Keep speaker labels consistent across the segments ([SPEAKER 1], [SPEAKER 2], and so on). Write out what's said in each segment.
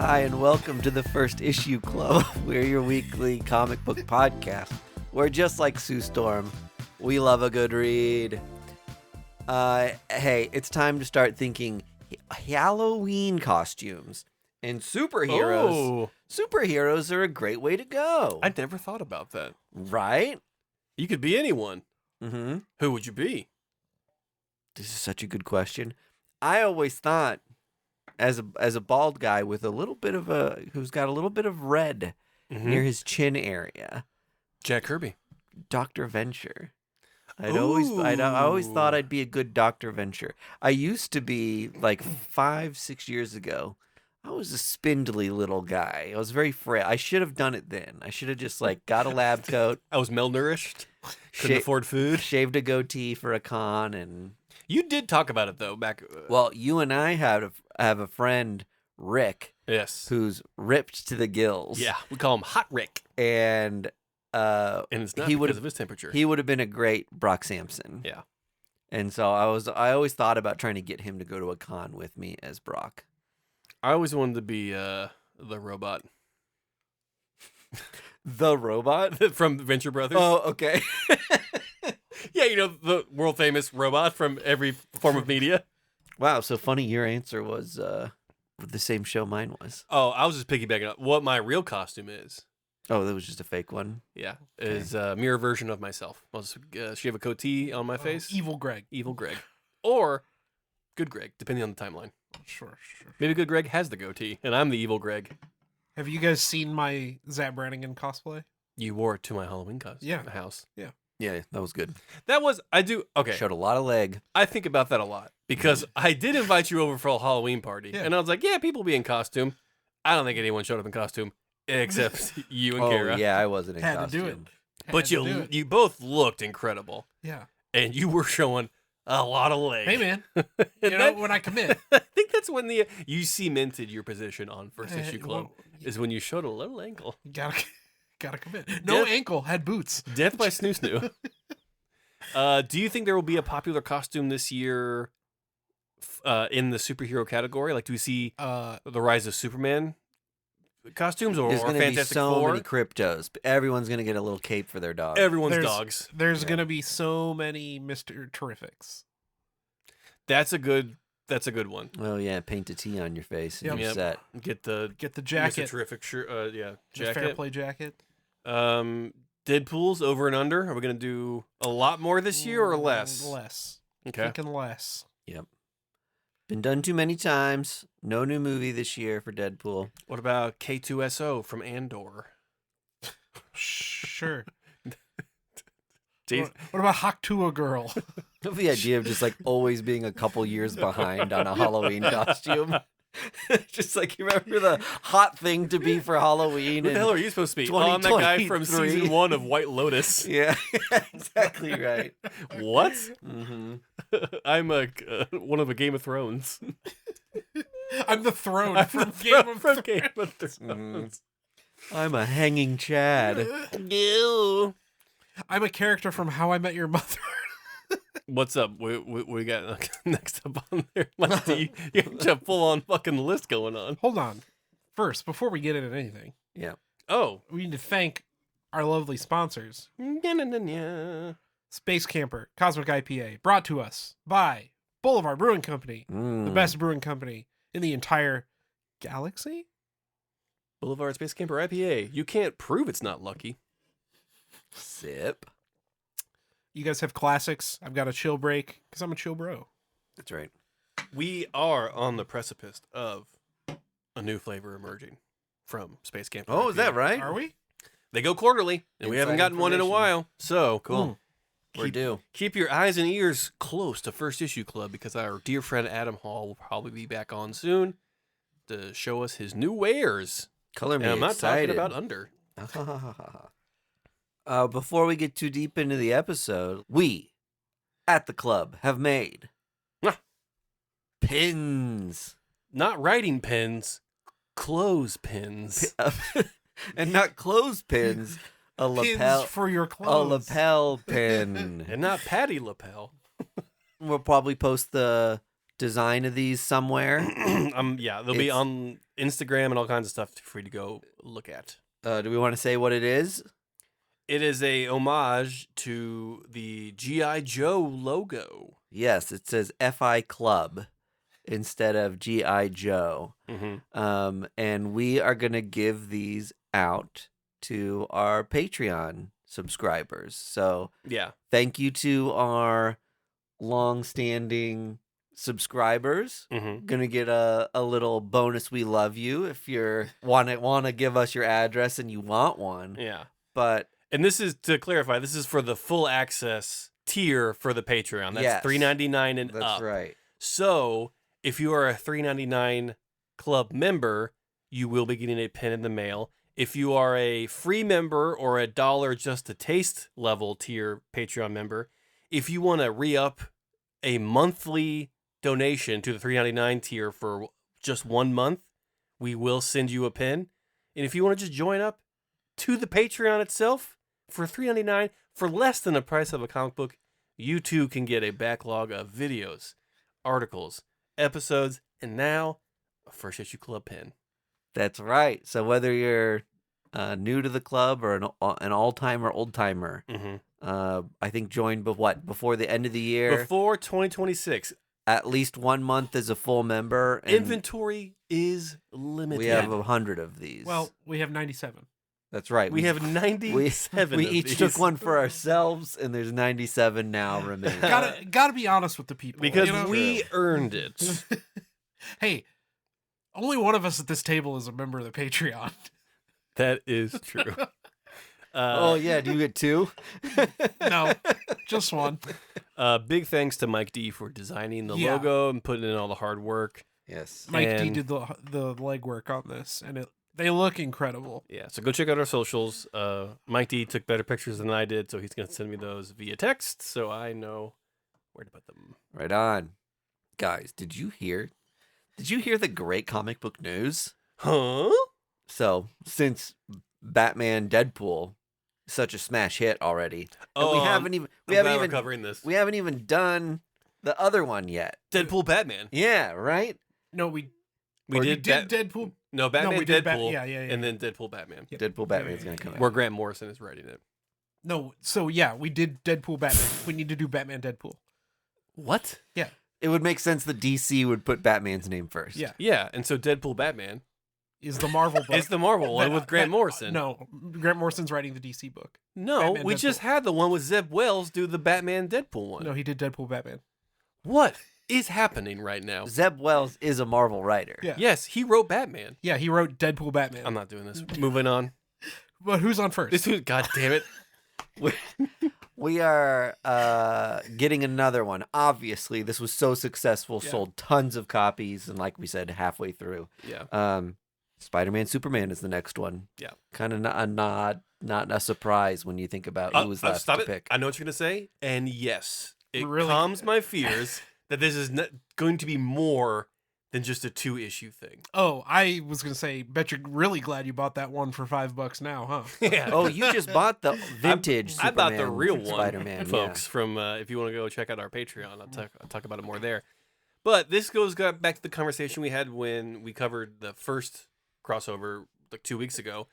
[SPEAKER 1] Hi, and welcome to the First Issue Club. We're your weekly comic book podcast. We're just like Sue Storm. We love a good read. Hey, it's time to start thinking Halloween costumes. And superheroes.
[SPEAKER 2] Oh.
[SPEAKER 1] Superheroes are a great way to go.
[SPEAKER 2] I never thought about that.
[SPEAKER 1] Right?
[SPEAKER 2] You could be anyone.
[SPEAKER 1] Mm-hmm.
[SPEAKER 2] Who would you be?
[SPEAKER 1] This is such a good question. I always thought, as a bald guy with a little bit of who's got a little bit of red near his chin area,
[SPEAKER 2] Jack Kirby.
[SPEAKER 1] Dr. Venture. I always thought I'd be a good Dr. Venture. I used to be like 5-6 years ago. I was a spindly little guy. I was very frail. I should have done it then. I should have just like got a lab coat.
[SPEAKER 2] I was malnourished. Couldn't afford food.
[SPEAKER 1] Shaved a goatee for a con, and
[SPEAKER 2] you did talk about it though back.
[SPEAKER 1] Well, you and I have a friend, Rick.
[SPEAKER 2] Yes.
[SPEAKER 1] Who's ripped to the gills.
[SPEAKER 2] Yeah, we call him Hot Rick.
[SPEAKER 1] And
[SPEAKER 2] it's not because of his temperature.
[SPEAKER 1] He would have been a great Brock Sampson.
[SPEAKER 2] Yeah.
[SPEAKER 1] And so I always thought about trying to get him to go to a con with me as Brock.
[SPEAKER 2] I always wanted to be the robot.
[SPEAKER 1] The robot?
[SPEAKER 2] From Venture Brothers.
[SPEAKER 1] Oh, okay.
[SPEAKER 2] Yeah, you know, the world famous robot from every form of media.
[SPEAKER 1] Wow, so funny your answer was the same show mine was.
[SPEAKER 2] Oh, I was just piggybacking on what my real costume is.
[SPEAKER 1] Oh, that was just a fake one?
[SPEAKER 2] Yeah, is a mirror version of myself. I'll just shave a goatee on my face.
[SPEAKER 3] Evil Greg.
[SPEAKER 2] Evil Greg. Or Good Greg, depending on the timeline.
[SPEAKER 3] Sure.
[SPEAKER 2] Maybe Good Greg has the goatee, and I'm the Evil Greg.
[SPEAKER 3] Have you guys seen my Zap Brannigan cosplay?
[SPEAKER 2] You wore it to my Halloween costume.
[SPEAKER 3] Yeah.
[SPEAKER 2] House.
[SPEAKER 1] Yeah, that was good.
[SPEAKER 2] Okay.
[SPEAKER 1] Showed a lot of leg.
[SPEAKER 2] I think about that a lot because I did invite you over for a Halloween party, and I was like, yeah, people be in costume. I don't think anyone showed up in costume except you and Kara.
[SPEAKER 1] Yeah, I wasn't in
[SPEAKER 3] Had
[SPEAKER 1] costume.
[SPEAKER 3] to do it.
[SPEAKER 2] But you both looked incredible.
[SPEAKER 3] Yeah.
[SPEAKER 2] And you were showing a lot of leg.
[SPEAKER 3] Hey, man. When I commit.
[SPEAKER 2] I think that's when you cemented your position on First Issue Club, is when you showed a little ankle.
[SPEAKER 3] Gotta commit. No ankle, had boots.
[SPEAKER 2] Death by Snoo Snoo. Do you think there will be a popular costume this year in the superhero category? Like, do we see the rise of Superman costumes or
[SPEAKER 1] There's going to be
[SPEAKER 2] Fantastic
[SPEAKER 1] so
[SPEAKER 2] Four?
[SPEAKER 1] many cryptos. Everyone's going to get a little cape for their dog.
[SPEAKER 2] Everyone's dogs.
[SPEAKER 3] There's going to be so many Mr. Terrifics.
[SPEAKER 2] That's a good one.
[SPEAKER 1] Oh yeah, paint a T on your face and you're set.
[SPEAKER 2] Get the
[SPEAKER 3] jacket.
[SPEAKER 2] Mr. Terrific shirt. Jacket.
[SPEAKER 3] Fair play jacket.
[SPEAKER 2] Deadpool's over and under. Are we going to do a lot more this year or less?
[SPEAKER 3] Less.
[SPEAKER 2] Okay.
[SPEAKER 3] Thinking less.
[SPEAKER 1] Yep. Been done too many times. No new movie this year for Deadpool.
[SPEAKER 2] What about K2SO from Andor?
[SPEAKER 3] Sure.
[SPEAKER 2] What
[SPEAKER 3] about Haktua Girl?
[SPEAKER 1] The idea of just like always being a couple years behind on a Halloween costume. Just like you remember the hot thing to be for Halloween.
[SPEAKER 2] Who the hell are you supposed to be? I'm that guy from season 1 of White Lotus.
[SPEAKER 1] Yeah, exactly right.
[SPEAKER 2] What?
[SPEAKER 1] Mm-hmm.
[SPEAKER 2] I'm one of a Game of Thrones.
[SPEAKER 3] I'm the throne from Game of Thrones.
[SPEAKER 1] Mm-hmm. I'm a hanging Chad.
[SPEAKER 2] Ew.
[SPEAKER 3] I'm a character from How I Met Your Mother.
[SPEAKER 2] What's up? We got next up on there. You got a full-on fucking list going on.
[SPEAKER 3] Hold on. First, before we get into anything.
[SPEAKER 1] Yeah.
[SPEAKER 2] Oh.
[SPEAKER 3] We need to thank our lovely sponsors. Space Camper Cosmic IPA, brought to us by Boulevard Brewing Company, the best brewing company in the entire galaxy.
[SPEAKER 2] Boulevard Space Camper IPA. You can't prove it's not lucky.
[SPEAKER 1] Sip.
[SPEAKER 3] You guys have classics. I've got a chill break because I'm a chill bro.
[SPEAKER 1] That's right.
[SPEAKER 2] We are on the precipice of a new flavor emerging from Space Camper.
[SPEAKER 1] Oh,
[SPEAKER 2] IPA.
[SPEAKER 1] is that right?
[SPEAKER 3] Are we?
[SPEAKER 2] They go quarterly, and we haven't gotten one in a while. So
[SPEAKER 1] cool. We're due.
[SPEAKER 2] Keep your eyes and ears close to First Issue Club because our dear friend Adam Hall will probably be back on soon to show us his new wares.
[SPEAKER 1] Color me
[SPEAKER 2] and I'm not
[SPEAKER 1] excited.
[SPEAKER 2] talking about under.
[SPEAKER 1] Before we get too deep into the episode, we at the club have made pins.
[SPEAKER 2] Not writing pins, clothespins.
[SPEAKER 1] And not clothespins, a lapel.
[SPEAKER 3] Pins for your
[SPEAKER 1] A
[SPEAKER 3] clothes.
[SPEAKER 1] lapel pin.
[SPEAKER 2] And not Patty lapel.
[SPEAKER 1] We'll probably post the design of these somewhere.
[SPEAKER 2] Yeah, they'll be on Instagram and all kinds of stuff for you to go look at.
[SPEAKER 1] Do we want to say what it is?
[SPEAKER 2] It is a homage to the G.I. Joe logo.
[SPEAKER 1] Yes, it says FI Club instead of G.I. Joe.
[SPEAKER 2] Mm-hmm.
[SPEAKER 1] And we are going to give these out to our Patreon subscribers. So
[SPEAKER 2] Yeah.
[SPEAKER 1] thank you to our long-standing subscribers.
[SPEAKER 2] Mm-hmm.
[SPEAKER 1] Gonna get a little bonus. We love you if you're want to give us your address and you want one.
[SPEAKER 2] Yeah.
[SPEAKER 1] But
[SPEAKER 2] And this is, to clarify, this is for the full access tier for the Patreon. That's
[SPEAKER 1] Yes.
[SPEAKER 2] $3.99 and
[SPEAKER 1] that's
[SPEAKER 2] up.
[SPEAKER 1] right.
[SPEAKER 2] So if you are a $3.99 club member, you will be getting a pin in the mail. If you are a free member or a $1 just a taste level tier Patreon member, if you want to re-up a monthly donation to the $3.99 tier for just 1 month, we will send you a pin. And if you want to just join up to the Patreon itself for $3.99 for less than the price of a comic book, you too can get a backlog of videos, articles, episodes, and now a first issue club pin.
[SPEAKER 1] That's right. So whether you're new to the club or an all-timer, old-timer, I think join before the end of the year.
[SPEAKER 2] Before 2026.
[SPEAKER 1] At least 1 month as a full member. And
[SPEAKER 2] Inventory is limited.
[SPEAKER 1] we have 100 of these.
[SPEAKER 3] Well, we have 97.
[SPEAKER 1] that's right.
[SPEAKER 2] We have 97
[SPEAKER 1] We
[SPEAKER 2] of
[SPEAKER 1] each
[SPEAKER 2] these.
[SPEAKER 1] took one for ourselves, and there's 97 now remaining.
[SPEAKER 3] Gotta be honest with the people.
[SPEAKER 2] Because
[SPEAKER 3] you know?
[SPEAKER 2] we earned it.
[SPEAKER 3] Hey, only one of us at this table is a member of the Patreon.
[SPEAKER 2] That is true.
[SPEAKER 1] Oh yeah, do you get two?
[SPEAKER 3] No, just one.
[SPEAKER 2] Big thanks to Mike D for designing the
[SPEAKER 3] Yeah.
[SPEAKER 2] logo and putting in all the hard work.
[SPEAKER 1] Yes.
[SPEAKER 3] Mike D
[SPEAKER 2] And-
[SPEAKER 3] did the legwork on this, and they look incredible.
[SPEAKER 2] Yeah, so go check out our socials. Mike D took better pictures than I did, so he's going to send me those via text so I know where to put them.
[SPEAKER 1] Right on. Guys, did you hear the great comic book news?
[SPEAKER 2] Huh?
[SPEAKER 1] So, since Batman Deadpool is such a smash hit already, and we haven't even
[SPEAKER 2] we're covering this.
[SPEAKER 1] we haven't even done the other one yet.
[SPEAKER 2] Deadpool Batman.
[SPEAKER 1] Yeah, right?
[SPEAKER 3] No, we
[SPEAKER 2] We did
[SPEAKER 3] Deadpool.
[SPEAKER 2] No, Batman
[SPEAKER 3] we did
[SPEAKER 2] Deadpool.
[SPEAKER 3] yeah.
[SPEAKER 2] And then Deadpool Batman.
[SPEAKER 3] Yeah.
[SPEAKER 1] Deadpool Batman's
[SPEAKER 3] yeah,
[SPEAKER 1] going
[SPEAKER 3] yeah,
[SPEAKER 1] to come
[SPEAKER 3] yeah.
[SPEAKER 1] out.
[SPEAKER 2] Where Grant Morrison is writing it.
[SPEAKER 3] No, so yeah, we did Deadpool Batman. We need to do Batman Deadpool.
[SPEAKER 2] What?
[SPEAKER 3] Yeah.
[SPEAKER 1] It would make sense that DC would put Batman's name first.
[SPEAKER 3] Yeah.
[SPEAKER 2] Yeah, and so Deadpool Batman
[SPEAKER 3] Is the Marvel book.
[SPEAKER 2] is the Marvel one with Grant Morrison.
[SPEAKER 3] No, Grant Morrison's writing the DC book.
[SPEAKER 2] No,
[SPEAKER 3] Batman
[SPEAKER 2] we
[SPEAKER 3] Deadpool.
[SPEAKER 2] just had the one with Zeb Wells do the Batman Deadpool one.
[SPEAKER 3] No, he did Deadpool Batman.
[SPEAKER 2] What is happening right now?
[SPEAKER 1] Zeb Wells is a Marvel writer.
[SPEAKER 3] Yeah.
[SPEAKER 2] Yes, he wrote Batman.
[SPEAKER 3] Yeah, he wrote Deadpool Batman.
[SPEAKER 2] I'm not doing this. Moving on.
[SPEAKER 3] But who's on first?
[SPEAKER 2] This dude, God damn it.
[SPEAKER 1] We are getting another one. Obviously, this was so successful,
[SPEAKER 3] Yeah.
[SPEAKER 1] sold tons of copies, and like we said, halfway through.
[SPEAKER 2] Yeah.
[SPEAKER 1] Spider-Man Superman is the next one.
[SPEAKER 2] Yeah.
[SPEAKER 1] Kind of a nod, not a surprise when you think about who was left
[SPEAKER 2] Stop
[SPEAKER 1] to
[SPEAKER 2] it.
[SPEAKER 1] pick.
[SPEAKER 2] I know what you're going to say. And yes, it
[SPEAKER 3] Really?
[SPEAKER 2] calms my fears that this is not going to be more than just a 2-issue thing.
[SPEAKER 3] Oh, I was gonna say, bet you're really glad you bought that one for $5 now, huh?
[SPEAKER 2] Yeah.
[SPEAKER 1] Oh, you just bought the vintage
[SPEAKER 2] I bought the
[SPEAKER 1] Superman
[SPEAKER 2] real one,
[SPEAKER 1] Spider-Man,
[SPEAKER 2] folks. From if you want to go check out our Patreon, I'll talk about it more there. But this goes back to the conversation we had when we covered the first crossover like 2 weeks ago.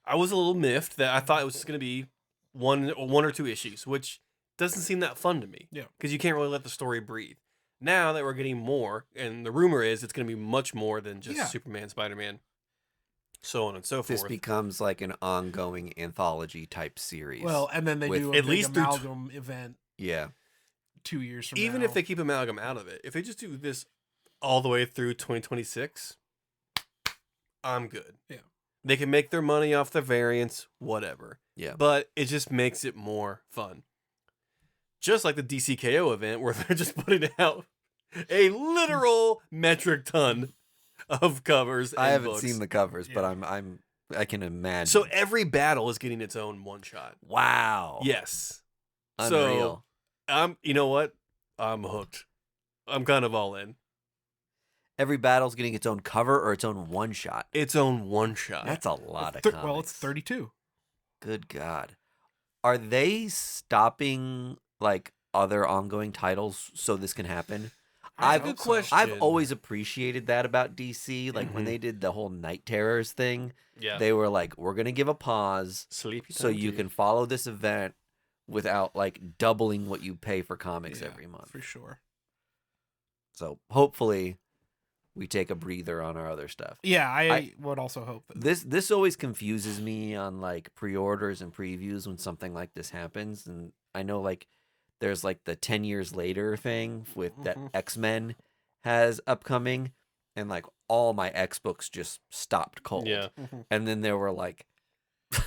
[SPEAKER 2] I was a little miffed that I thought it was just going to be one or 2 issues, which doesn't seem that fun to me.
[SPEAKER 3] Yeah.
[SPEAKER 2] Because you can't really let the story breathe. Now that we're getting more, and the rumor is it's going to be much more than just
[SPEAKER 3] Yeah.
[SPEAKER 2] Superman, Spider-Man, so on and so
[SPEAKER 1] This
[SPEAKER 2] forth.
[SPEAKER 1] becomes like an ongoing anthology type series.
[SPEAKER 3] Well, and then they
[SPEAKER 1] With
[SPEAKER 3] do a
[SPEAKER 2] at
[SPEAKER 3] big
[SPEAKER 2] least through
[SPEAKER 3] amalgam event
[SPEAKER 1] yeah.
[SPEAKER 3] 2 years from
[SPEAKER 2] Even
[SPEAKER 3] now.
[SPEAKER 2] if they keep Amalgam out of it, if they just do this all the way through 2026, I'm good.
[SPEAKER 3] Yeah.
[SPEAKER 2] They can make their money off the variants, whatever.
[SPEAKER 1] Yeah.
[SPEAKER 2] But it just makes it more fun. Just like the DCKO event where they're just putting out a literal metric ton of covers.
[SPEAKER 1] I
[SPEAKER 2] and
[SPEAKER 1] haven't
[SPEAKER 2] books.
[SPEAKER 1] seen the covers, but
[SPEAKER 3] Yeah.
[SPEAKER 1] I can imagine.
[SPEAKER 2] So every battle is getting its own one shot.
[SPEAKER 1] wow.
[SPEAKER 2] Yes.
[SPEAKER 1] Unreal.
[SPEAKER 2] You know what? I'm hooked. I'm kind of all in.
[SPEAKER 1] Every battle's getting its own cover or its own one shot.
[SPEAKER 2] Its own one shot.
[SPEAKER 1] That's a lot of
[SPEAKER 3] Well, it's
[SPEAKER 1] comics.
[SPEAKER 3] 32.
[SPEAKER 1] Good God. Are they stopping like other ongoing titles so this can happen? I've
[SPEAKER 3] hope
[SPEAKER 2] good
[SPEAKER 3] so.
[SPEAKER 2] question.
[SPEAKER 1] I've always appreciated that about DC. Like when
[SPEAKER 2] Mhm.
[SPEAKER 1] they did the whole Night Terrors thing,
[SPEAKER 2] Yeah.
[SPEAKER 1] they were like, "We're gonna give a pause
[SPEAKER 2] Sleepy
[SPEAKER 1] so
[SPEAKER 2] time
[SPEAKER 1] you
[SPEAKER 2] tea.
[SPEAKER 1] can follow this event without like doubling what you pay for comics
[SPEAKER 3] Yeah,
[SPEAKER 1] every month."
[SPEAKER 3] for sure.
[SPEAKER 1] So hopefully, we take a breather on our other stuff.
[SPEAKER 3] Yeah, I
[SPEAKER 1] I-
[SPEAKER 3] would also hope that.
[SPEAKER 1] This always confuses me on like pre-orders and previews when something like this happens, and I know like there's like the 10 years later thing with that
[SPEAKER 3] Mhm.
[SPEAKER 1] X-Men has upcoming, and like all my X books just stopped cold.
[SPEAKER 2] Yeah.
[SPEAKER 3] Mhm.
[SPEAKER 1] And then there were like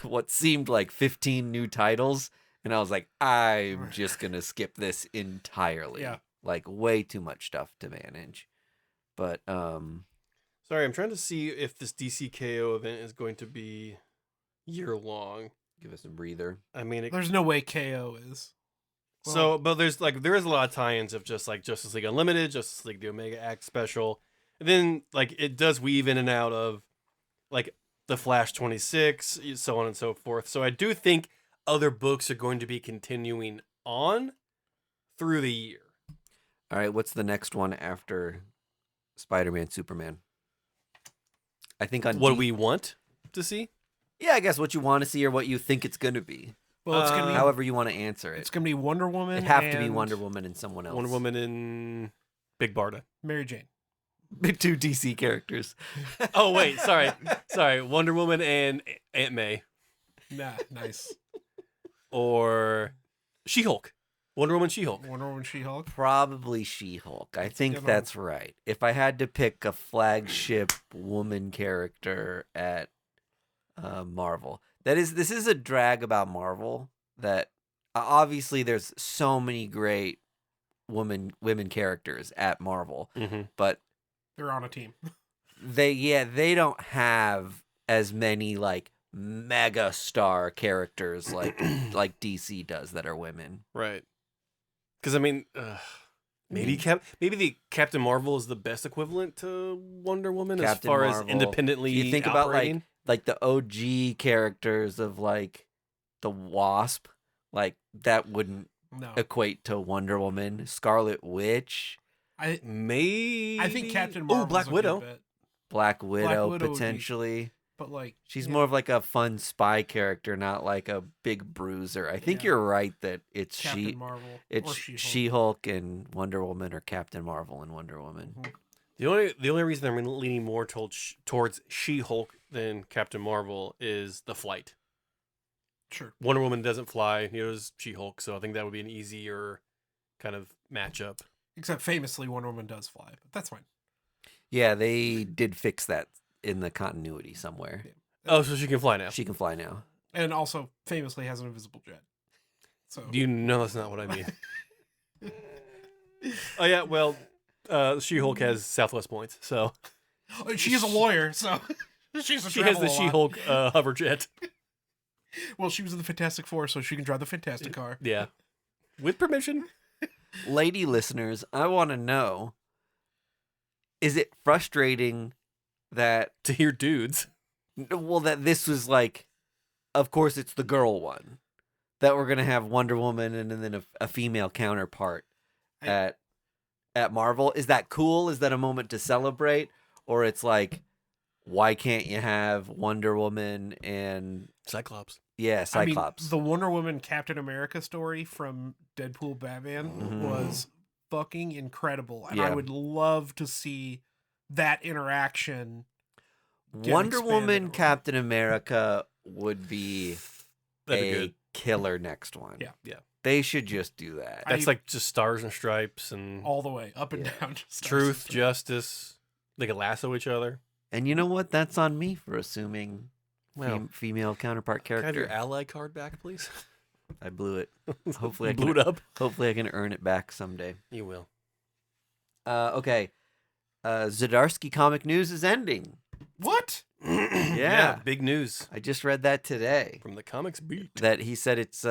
[SPEAKER 1] what seemed like 15 new titles, and I was like, I'm just gonna skip this entirely.
[SPEAKER 3] Yeah.
[SPEAKER 1] Like way too much stuff to manage. But
[SPEAKER 2] Sorry, I'm trying to see if this DCKO event is going to be year long.
[SPEAKER 1] give us a breather.
[SPEAKER 2] I mean,
[SPEAKER 3] There's no way KO is.
[SPEAKER 2] but there is a lot of tie-ins of just like Justice League Unlimited, Justice League the Omega Act special, and then like it does weave in and out of like the Flash 26, so on and so forth. So I do think other books are going to be continuing on through the year.
[SPEAKER 1] All right, what's the next one after Spider-Man, Superman? I think on
[SPEAKER 2] What we want to see?
[SPEAKER 1] yeah, I guess what you want to see or what you think it's gonna be.
[SPEAKER 3] Well, it's gonna be
[SPEAKER 1] However you want to answer it.
[SPEAKER 3] it's gonna be Wonder Woman.
[SPEAKER 1] It'd have to be
[SPEAKER 3] and
[SPEAKER 1] Wonder Woman and someone else.
[SPEAKER 2] Wonder Woman and Big Barda.
[SPEAKER 3] Mary Jane.
[SPEAKER 1] Two DC characters.
[SPEAKER 2] Oh wait, sorry. Wonder Woman and Aunt May
[SPEAKER 3] Nah, nice.
[SPEAKER 2] or She-Hulk. Wonder Woman, She-Hulk.
[SPEAKER 3] Wonder Woman, She-Hulk.
[SPEAKER 1] Probably She-Hulk. I
[SPEAKER 3] That's a
[SPEAKER 1] think
[SPEAKER 3] good one.
[SPEAKER 1] that's right. If I had to pick a flagship woman character at Marvel, this is a drag about Marvel that obviously there's so many great women characters at Marvel,
[SPEAKER 2] Mm-hmm.
[SPEAKER 1] but
[SPEAKER 3] They're on a team.
[SPEAKER 1] they don't have as many like mega star characters like DC does that are women.
[SPEAKER 2] Right. Because I mean, maybe the Captain Marvel is the best equivalent to Wonder Woman as
[SPEAKER 1] Captain
[SPEAKER 2] far
[SPEAKER 1] Marvel.
[SPEAKER 2] as independently
[SPEAKER 1] You think
[SPEAKER 2] operating.
[SPEAKER 1] about like the OG characters of like the Wasp, like that wouldn't
[SPEAKER 3] No,
[SPEAKER 1] equate to Wonder Woman. Scarlet Witch,
[SPEAKER 3] I
[SPEAKER 2] Maybe
[SPEAKER 3] think Captain
[SPEAKER 2] Oh,
[SPEAKER 3] Marvel.
[SPEAKER 2] Black Widow.
[SPEAKER 1] Black Widow,
[SPEAKER 3] Widow would be-
[SPEAKER 1] potentially.
[SPEAKER 3] But like
[SPEAKER 1] She's
[SPEAKER 3] yeah.
[SPEAKER 1] more of like a fun spy character, not like a big bruiser. I think
[SPEAKER 3] Yeah.
[SPEAKER 1] you're right that it's
[SPEAKER 3] Captain Marvel.
[SPEAKER 1] it's
[SPEAKER 3] or She-Hulk.
[SPEAKER 1] She-Hulk and Wonder Woman, or Captain Marvel and Wonder Woman.
[SPEAKER 3] Mhm.
[SPEAKER 2] The only reason I'm leaning more towards She-Hulk than Captain Marvel is the flight.
[SPEAKER 3] Sure.
[SPEAKER 2] Wonder Woman doesn't fly, neither does She-Hulk, so I think that would be an easier kind of matchup.
[SPEAKER 3] Except famously, Wonder Woman does fly, but that's fine.
[SPEAKER 1] Yeah, they did fix that in the continuity somewhere.
[SPEAKER 3] Yeah.
[SPEAKER 2] Oh, so she can fly now.
[SPEAKER 1] She can fly now.
[SPEAKER 3] And also famously has an invisible jet. So
[SPEAKER 2] You know that's not what I mean. Oh yeah, well, She-Hulk has Southwest points, so
[SPEAKER 3] she is a lawyer, so she's a
[SPEAKER 2] she has
[SPEAKER 3] travel
[SPEAKER 2] the
[SPEAKER 3] a lot.
[SPEAKER 2] She-Hulk hoverjet.
[SPEAKER 3] Well, she was in the Fantastic Four, so she can drive the Fantastic car.
[SPEAKER 2] Yeah, with permission.
[SPEAKER 1] Lady listeners, I want to know, is it frustrating that
[SPEAKER 2] To hear dudes.
[SPEAKER 1] that this was like, of course it's the girl one, that we're going to have Wonder Woman and then a female counterpart at Marvel? Is that cool? Is that a moment to celebrate? Or it's like, why can't you have Wonder Woman and
[SPEAKER 2] Cyclops.
[SPEAKER 1] Cyclops?
[SPEAKER 3] I mean, the Wonder Woman Captain America story from Deadpool Batman
[SPEAKER 1] Mhm.
[SPEAKER 3] was fucking incredible. And
[SPEAKER 1] Yeah.
[SPEAKER 3] I would love to see that interaction. get
[SPEAKER 1] Wonder
[SPEAKER 3] expanded
[SPEAKER 1] Woman,
[SPEAKER 3] on.
[SPEAKER 1] Captain America would be
[SPEAKER 2] That'd be
[SPEAKER 1] a
[SPEAKER 2] good.
[SPEAKER 1] killer next one.
[SPEAKER 3] Yeah.
[SPEAKER 2] Yeah.
[SPEAKER 1] They should just do that.
[SPEAKER 2] That's like just stars and stripes and
[SPEAKER 3] All the way, up and
[SPEAKER 1] Yeah.
[SPEAKER 3] down. Just
[SPEAKER 2] truth,
[SPEAKER 3] stars.
[SPEAKER 2] justice. They can lasso each other.
[SPEAKER 1] And you know what? That's on me for assuming
[SPEAKER 2] Well,
[SPEAKER 1] female counterpart
[SPEAKER 2] can I have your
[SPEAKER 1] character.
[SPEAKER 2] ally card back, please?
[SPEAKER 1] I blew it. Hopefully, I
[SPEAKER 2] You blew
[SPEAKER 1] can.
[SPEAKER 2] it up.
[SPEAKER 1] Hopefully, I can earn it back someday.
[SPEAKER 2] You will.
[SPEAKER 1] Okay. Zdarsky Comic News is ending.
[SPEAKER 3] What?
[SPEAKER 2] Yeah, big news
[SPEAKER 1] I just read that today.
[SPEAKER 2] from the comics beat.
[SPEAKER 1] That he said it's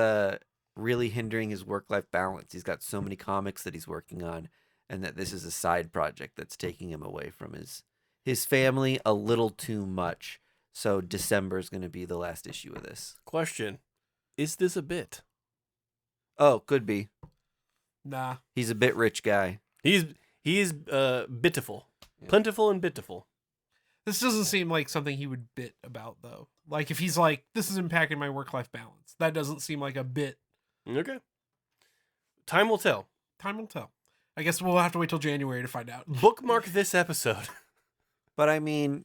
[SPEAKER 1] really hindering his work-life balance. He's got so many comics that he's working on, and that this is a side project that's taking him away from his family a little too much. So December is going to be the last issue of this.
[SPEAKER 2] Question: is this a bit?
[SPEAKER 1] Oh, could be.
[SPEAKER 3] Nah.
[SPEAKER 1] He's a bit rich guy.
[SPEAKER 2] He's He is bitiful. Plentiful and bitiful.
[SPEAKER 3] This doesn't seem like something he would bit about, though. Like, if he's like, this is impacting my work-life balance. That doesn't seem like a bit.
[SPEAKER 2] Okay. Time will tell.
[SPEAKER 3] Time will tell. I guess we'll have to wait till January to find out.
[SPEAKER 2] Bookmark this episode.
[SPEAKER 1] But I mean,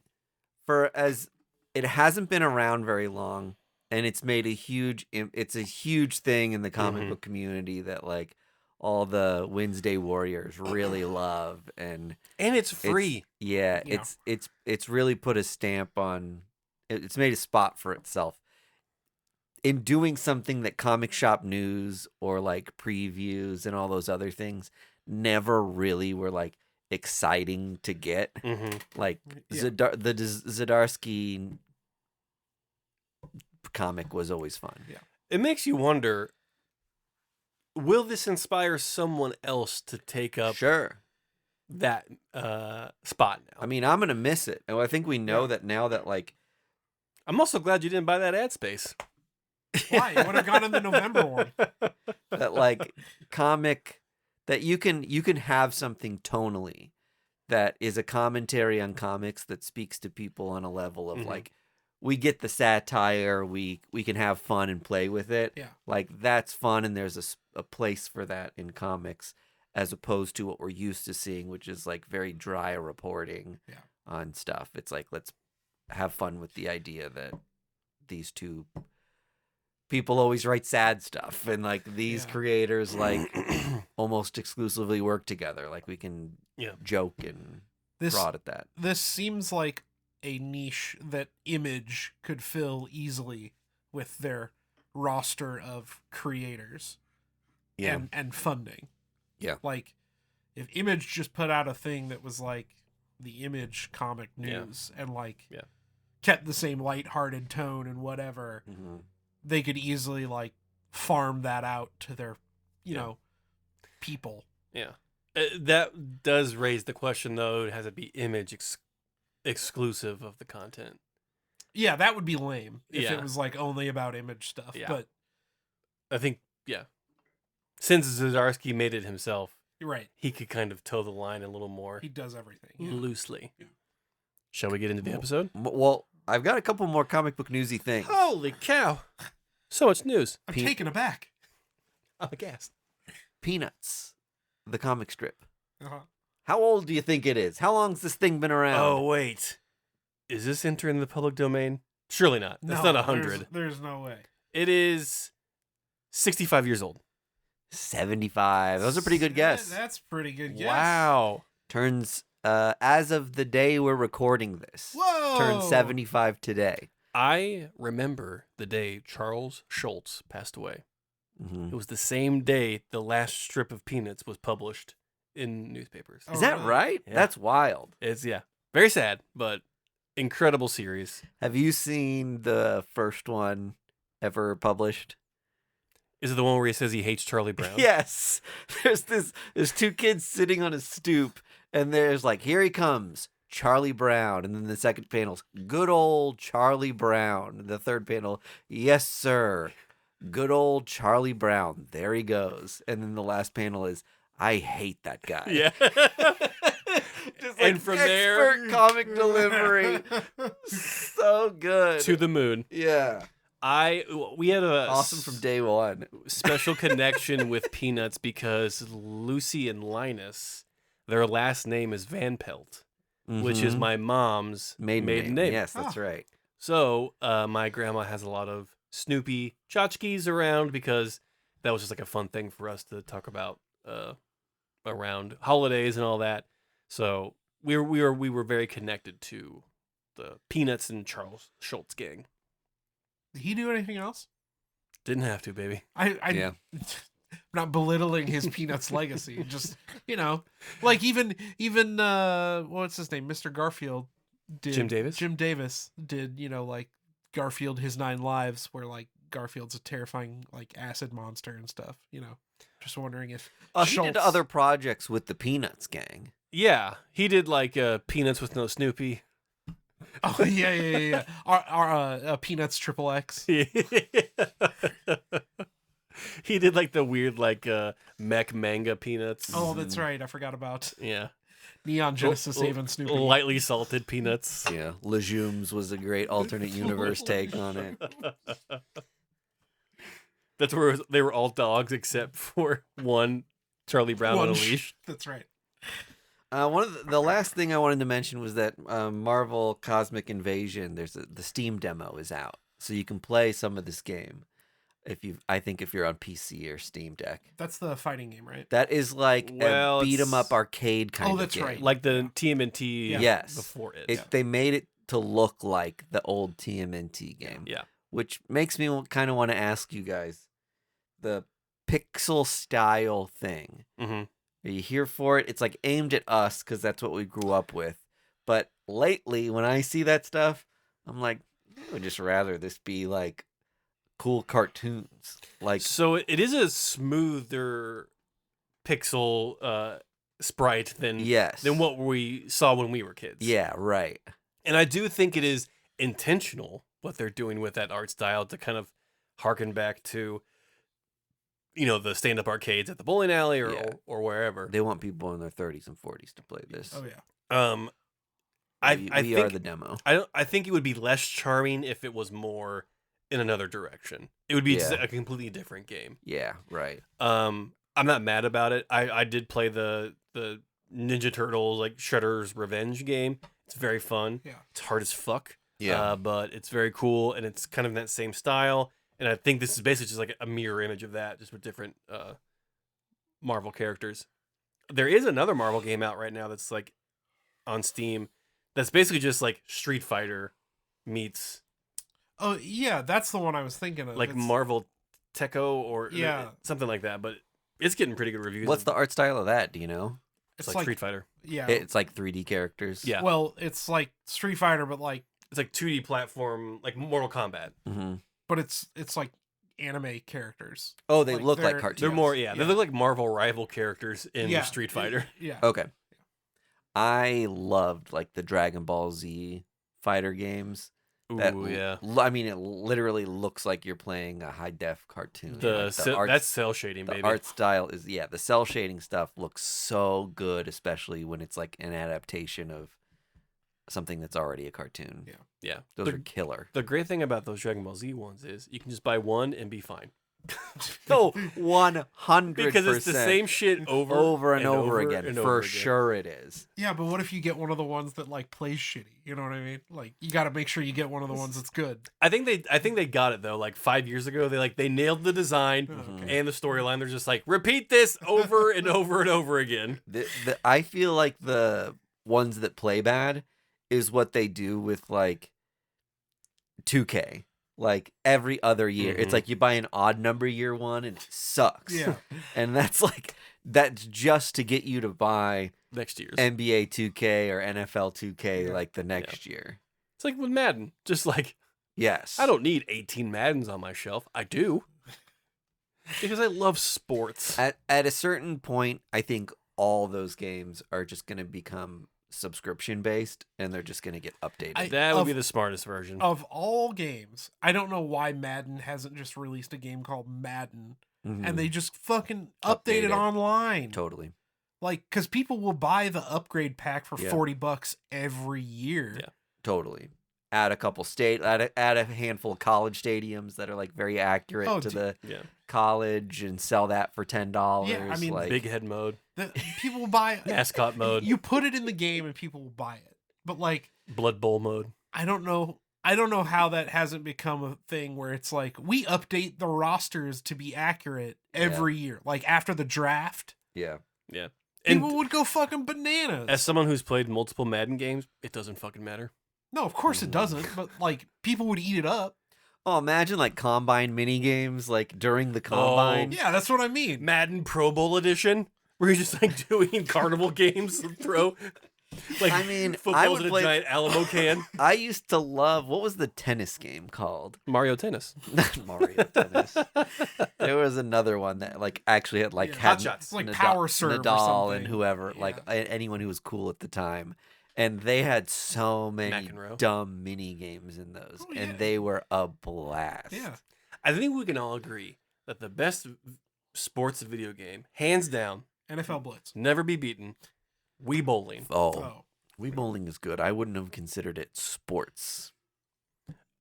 [SPEAKER 1] it hasn't been around very long, and it's made it's a huge thing in the comic book community that like all the Wednesday Warriors really love, and
[SPEAKER 2] it's free.
[SPEAKER 1] Yeah, it's really put a stamp on. It's made a spot for itself in doing something that Comic Shop News or like previews and all those other things never really were like exciting to get. Like the Zdarsky comic was always fun.
[SPEAKER 3] Yeah.
[SPEAKER 2] It makes you wonder, will this inspire someone else to take up that spot now?
[SPEAKER 1] I mean, I'm gonna miss it. And I think we know that now that like
[SPEAKER 2] I'm also glad you didn't buy that ad space.
[SPEAKER 3] Why? It would have gone in the November one.
[SPEAKER 1] That like comic that you can have something tonally that is a commentary on comics that speaks to people on a level of like, we get the satire, we can have fun and play with it.
[SPEAKER 3] Yeah.
[SPEAKER 1] Like that's fun, and there's a place for that in comics, as opposed to what we're used to seeing, which is like very dry reporting on stuff. It's like, let's have fun with the idea that these two people always write sad stuff, and like these creators like almost exclusively work together. Like we can joke and prod at that.
[SPEAKER 3] This seems like a niche that Image could fill easily with their roster of creators and funding.
[SPEAKER 1] Yeah.
[SPEAKER 3] Like if Image just put out a thing that was like the Image comic news and like kept the same lighthearted tone and whatever, they could easily like farm that out to their, you know, people.
[SPEAKER 2] Yeah. That does raise the question, though. Has it be Image exclusive of the content?
[SPEAKER 3] Yeah, that would be lame if it was like only about Image stuff.
[SPEAKER 2] Yeah.
[SPEAKER 3] But
[SPEAKER 2] I think, since Zdarsky made it himself,
[SPEAKER 3] right,
[SPEAKER 2] he could kind of toe the line a little more.
[SPEAKER 3] He does everything
[SPEAKER 2] loosely.
[SPEAKER 3] Yeah.
[SPEAKER 2] Shall we get into the episode?
[SPEAKER 1] Well, I've got a couple more comic book newsy things.
[SPEAKER 2] Holy cow! So much news.
[SPEAKER 3] I'm taken aback.
[SPEAKER 2] I'm aghast.
[SPEAKER 1] Peanuts, the comic strip.
[SPEAKER 3] Uh-huh.
[SPEAKER 1] How old do you think it is? How long's this thing been around?
[SPEAKER 2] Oh, wait. Is this entering the public domain? Surely not. It's not 100.
[SPEAKER 3] There's no way.
[SPEAKER 2] It is 65 years old.
[SPEAKER 1] 75. That was a pretty good guess.
[SPEAKER 3] That's pretty good guess.
[SPEAKER 2] Wow.
[SPEAKER 1] Turns, as of the day we're recording this,
[SPEAKER 3] Whoa!
[SPEAKER 1] turns 75 today.
[SPEAKER 2] I remember the day Charles Schultz passed away.
[SPEAKER 1] Mm-hmm.
[SPEAKER 2] It was the same day the last strip of Peanuts was published in newspapers.
[SPEAKER 3] Oh,
[SPEAKER 1] Is that
[SPEAKER 3] really?
[SPEAKER 1] right?
[SPEAKER 2] Yeah.
[SPEAKER 1] That's wild.
[SPEAKER 2] It's, very sad, but incredible series.
[SPEAKER 1] Have you seen the first one ever published?
[SPEAKER 2] Is it the one where he says he hates Charlie Brown?
[SPEAKER 1] Yes. There's two kids sitting on a stoop, and there's like, here he comes, Charlie Brown. And then the second panel's, good old Charlie Brown. And the third panel, yes, sir. Good old Charlie Brown. There he goes. And then the last panel is, I hate that guy.
[SPEAKER 2] Yeah.
[SPEAKER 1] Just
[SPEAKER 2] And from there-
[SPEAKER 1] expert comic delivery. So good.
[SPEAKER 2] To the moon.
[SPEAKER 1] Yeah.
[SPEAKER 2] We had a
[SPEAKER 1] Awesome from day one.
[SPEAKER 2] special connection with Peanuts because Lucy and Linus, their last name is Van Pelt, which is
[SPEAKER 1] Mhm.
[SPEAKER 2] my mom's maiden name.
[SPEAKER 1] Yes, that's right.
[SPEAKER 2] So my grandma has a lot of Snoopy tchotchkes around because that was just like a fun thing for us to talk about around holidays and all that. So we were very connected to the Peanuts and Charles Schultz gang.
[SPEAKER 3] Did he do anything else?
[SPEAKER 2] Didn't have to, baby.
[SPEAKER 1] Yeah.
[SPEAKER 3] I'm not belittling his Peanuts legacy. Just, like even what's his name? Mr. Garfield did.
[SPEAKER 2] Jim Davis?
[SPEAKER 3] Jim Davis did, like Garfield His 9 Lives, where like Garfield's a terrifying like acid monster and stuff, Just wondering if
[SPEAKER 1] He did other projects with the Peanuts gang.
[SPEAKER 2] Yeah, he did like Peanuts with no Snoopy.
[SPEAKER 3] Oh yeah. Our Peanuts XXX.
[SPEAKER 2] He did like the weird mech manga peanuts.
[SPEAKER 3] Oh, that's right. I forgot about
[SPEAKER 2] Yeah.
[SPEAKER 3] Neon Genesis saving Snoopy.
[SPEAKER 2] Lightly salted peanuts.
[SPEAKER 1] Yeah, Legumes was a great alternate universe take on it.
[SPEAKER 2] That's where they were all dogs except for one Charlie Brown on a leash.
[SPEAKER 3] That's right.
[SPEAKER 1] One of the last thing I wanted to mention was that Marvel Cosmic Invasion. The Steam demo is out, so you can play some of this game. If you're on PC or Steam Deck.
[SPEAKER 3] That's the fighting game, right?
[SPEAKER 1] That is like a beat 'em up arcade kind of game.
[SPEAKER 3] Oh, that's right.
[SPEAKER 2] Like the TMNT
[SPEAKER 1] Yes.
[SPEAKER 2] before it.
[SPEAKER 1] They made it to look like the old TMNT game.
[SPEAKER 2] Yeah.
[SPEAKER 1] Which makes me kind of want to ask you guys, the pixel style thing.
[SPEAKER 2] Mm-hmm.
[SPEAKER 1] Are you here for it? It's like aimed at us because that's what we grew up with. But lately, when I see that stuff, I'm like, I would just rather this be like cool cartoons. Like,
[SPEAKER 2] so it is a smoother pixel sprite than what we saw when we were kids.
[SPEAKER 1] Yeah, right.
[SPEAKER 2] And I do think it is intentional what they're doing with that art style to kind of harken back to, the stand-up arcades at the bowling alley or wherever.
[SPEAKER 1] They want people in their 30s and 40s to play this.
[SPEAKER 3] Oh yeah.
[SPEAKER 2] I
[SPEAKER 1] think are the demo.
[SPEAKER 2] I think it would be less charming if it was more in another direction. It would be just a completely different game.
[SPEAKER 1] Yeah, right.
[SPEAKER 2] I'm not mad about it. I did play the Ninja Turtles Shredder's Revenge game. It's very fun.
[SPEAKER 3] Yeah.
[SPEAKER 2] It's hard as fuck.
[SPEAKER 1] Yeah.
[SPEAKER 2] But it's very cool and it's kind of in that same style. And I think this is basically just like a mirror image of that, just with different Marvel characters. There is another Marvel game out right now that's like on Steam. That's basically just like Street Fighter meets.
[SPEAKER 3] Oh yeah, that's the one I was thinking of.
[SPEAKER 2] Like Marvel Techo or something like that. But it's getting pretty good reviews.
[SPEAKER 1] What's the art style of that? Do you know?
[SPEAKER 2] It's like Street Fighter.
[SPEAKER 3] Yeah.
[SPEAKER 1] It's like 3D characters.
[SPEAKER 2] Yeah.
[SPEAKER 3] Well, it's like Street Fighter, but like
[SPEAKER 2] it's like 2D platform, like Mortal Kombat.
[SPEAKER 1] Mm-hmm.
[SPEAKER 3] But it's like anime characters.
[SPEAKER 1] Oh, they look like cartoons.
[SPEAKER 2] They're more, they look like Marvel rival characters in Street Fighter.
[SPEAKER 3] Yeah.
[SPEAKER 1] Okay. I loved like the Dragon Ball Z fighter games.
[SPEAKER 2] Ooh, yeah.
[SPEAKER 1] I mean, it literally looks like you're playing a high def cartoon.
[SPEAKER 2] That's cell shading, baby.
[SPEAKER 1] The art style is the cell shading stuff looks so good, especially when it's like an adaptation of something that's already a cartoon.
[SPEAKER 2] Yeah.
[SPEAKER 1] Those are killer.
[SPEAKER 2] The great thing about those Dragon Ball Z ones is you can just buy one and be fine.
[SPEAKER 1] No, 100%.
[SPEAKER 2] Because it's the same shit over
[SPEAKER 1] and over again. For sure it is.
[SPEAKER 3] Yeah, but what if you get one of the ones that like plays shitty? You know what I mean? Like you got to make sure you get one of the ones that's good.
[SPEAKER 2] I think they got it though. Like 5 years ago, they nailed the design and the storyline. They're just like, repeat this over and over and over again.
[SPEAKER 1] I feel like the ones that play bad is what they do with like 2K. Like every other year. It's like you buy an odd number year one and it sucks.
[SPEAKER 3] Yeah.
[SPEAKER 1] And that's just to get you to buy
[SPEAKER 2] next year's
[SPEAKER 1] NBA 2K or NFL 2K like the next year.
[SPEAKER 2] It's like with Madden. Just like,
[SPEAKER 1] yes.
[SPEAKER 2] I don't need 18 Maddens on my shelf. I do. Because I love sports.
[SPEAKER 1] At a certain point, I think all those games are just going to become subscription based and they're just going to get updated.
[SPEAKER 2] That would be the smartest version.
[SPEAKER 3] Of all games, I don't know why Madden hasn't just released a game called Madden and they just fucking update it online.
[SPEAKER 1] Totally.
[SPEAKER 3] Like, because people will buy the upgrade pack for $40 every year.
[SPEAKER 1] Yeah, totally. Add a couple add a handful of college stadiums that are like very accurate to the college and sell that for $10.
[SPEAKER 3] Yeah, I mean,
[SPEAKER 2] big head mode.
[SPEAKER 3] People will buy
[SPEAKER 2] mascot mode.
[SPEAKER 3] You put it in the game and people will buy it. But like
[SPEAKER 2] Blood Bowl mode.
[SPEAKER 3] I don't know how that hasn't become a thing where it's like we update the rosters to be accurate every year. Like after the draft.
[SPEAKER 1] Yeah.
[SPEAKER 2] Yeah.
[SPEAKER 3] People would go fucking bananas.
[SPEAKER 2] As someone who's played multiple Madden games, it doesn't fucking matter.
[SPEAKER 3] No, of course it doesn't, but like people would eat it up.
[SPEAKER 1] Oh, imagine like combine mini games like during the combine.
[SPEAKER 3] Yeah, that's what I mean.
[SPEAKER 2] Madden Pro Bowl edition, where you're just like doing carnival games and throw. Like,
[SPEAKER 1] I mean,
[SPEAKER 2] footballs in a giant Alamo can.
[SPEAKER 1] I used to love, what was the tennis game called?
[SPEAKER 2] Mario Tennis.
[SPEAKER 1] Not Mario Tennis. There was another one that like actually had like
[SPEAKER 3] Hot Shots, like Power Serve
[SPEAKER 1] Nadal
[SPEAKER 3] or something.
[SPEAKER 1] and whoever, like anyone who was cool at the time. And they had so many dumb mini games in those, and they were a blast.
[SPEAKER 3] Yeah,
[SPEAKER 2] I think we can all agree that the best sports video game, hands down,
[SPEAKER 3] NFL Blitz.
[SPEAKER 2] never be beaten, Wii Bowling.
[SPEAKER 3] Oh.
[SPEAKER 1] Wii bowling is good. I wouldn't have considered it sports.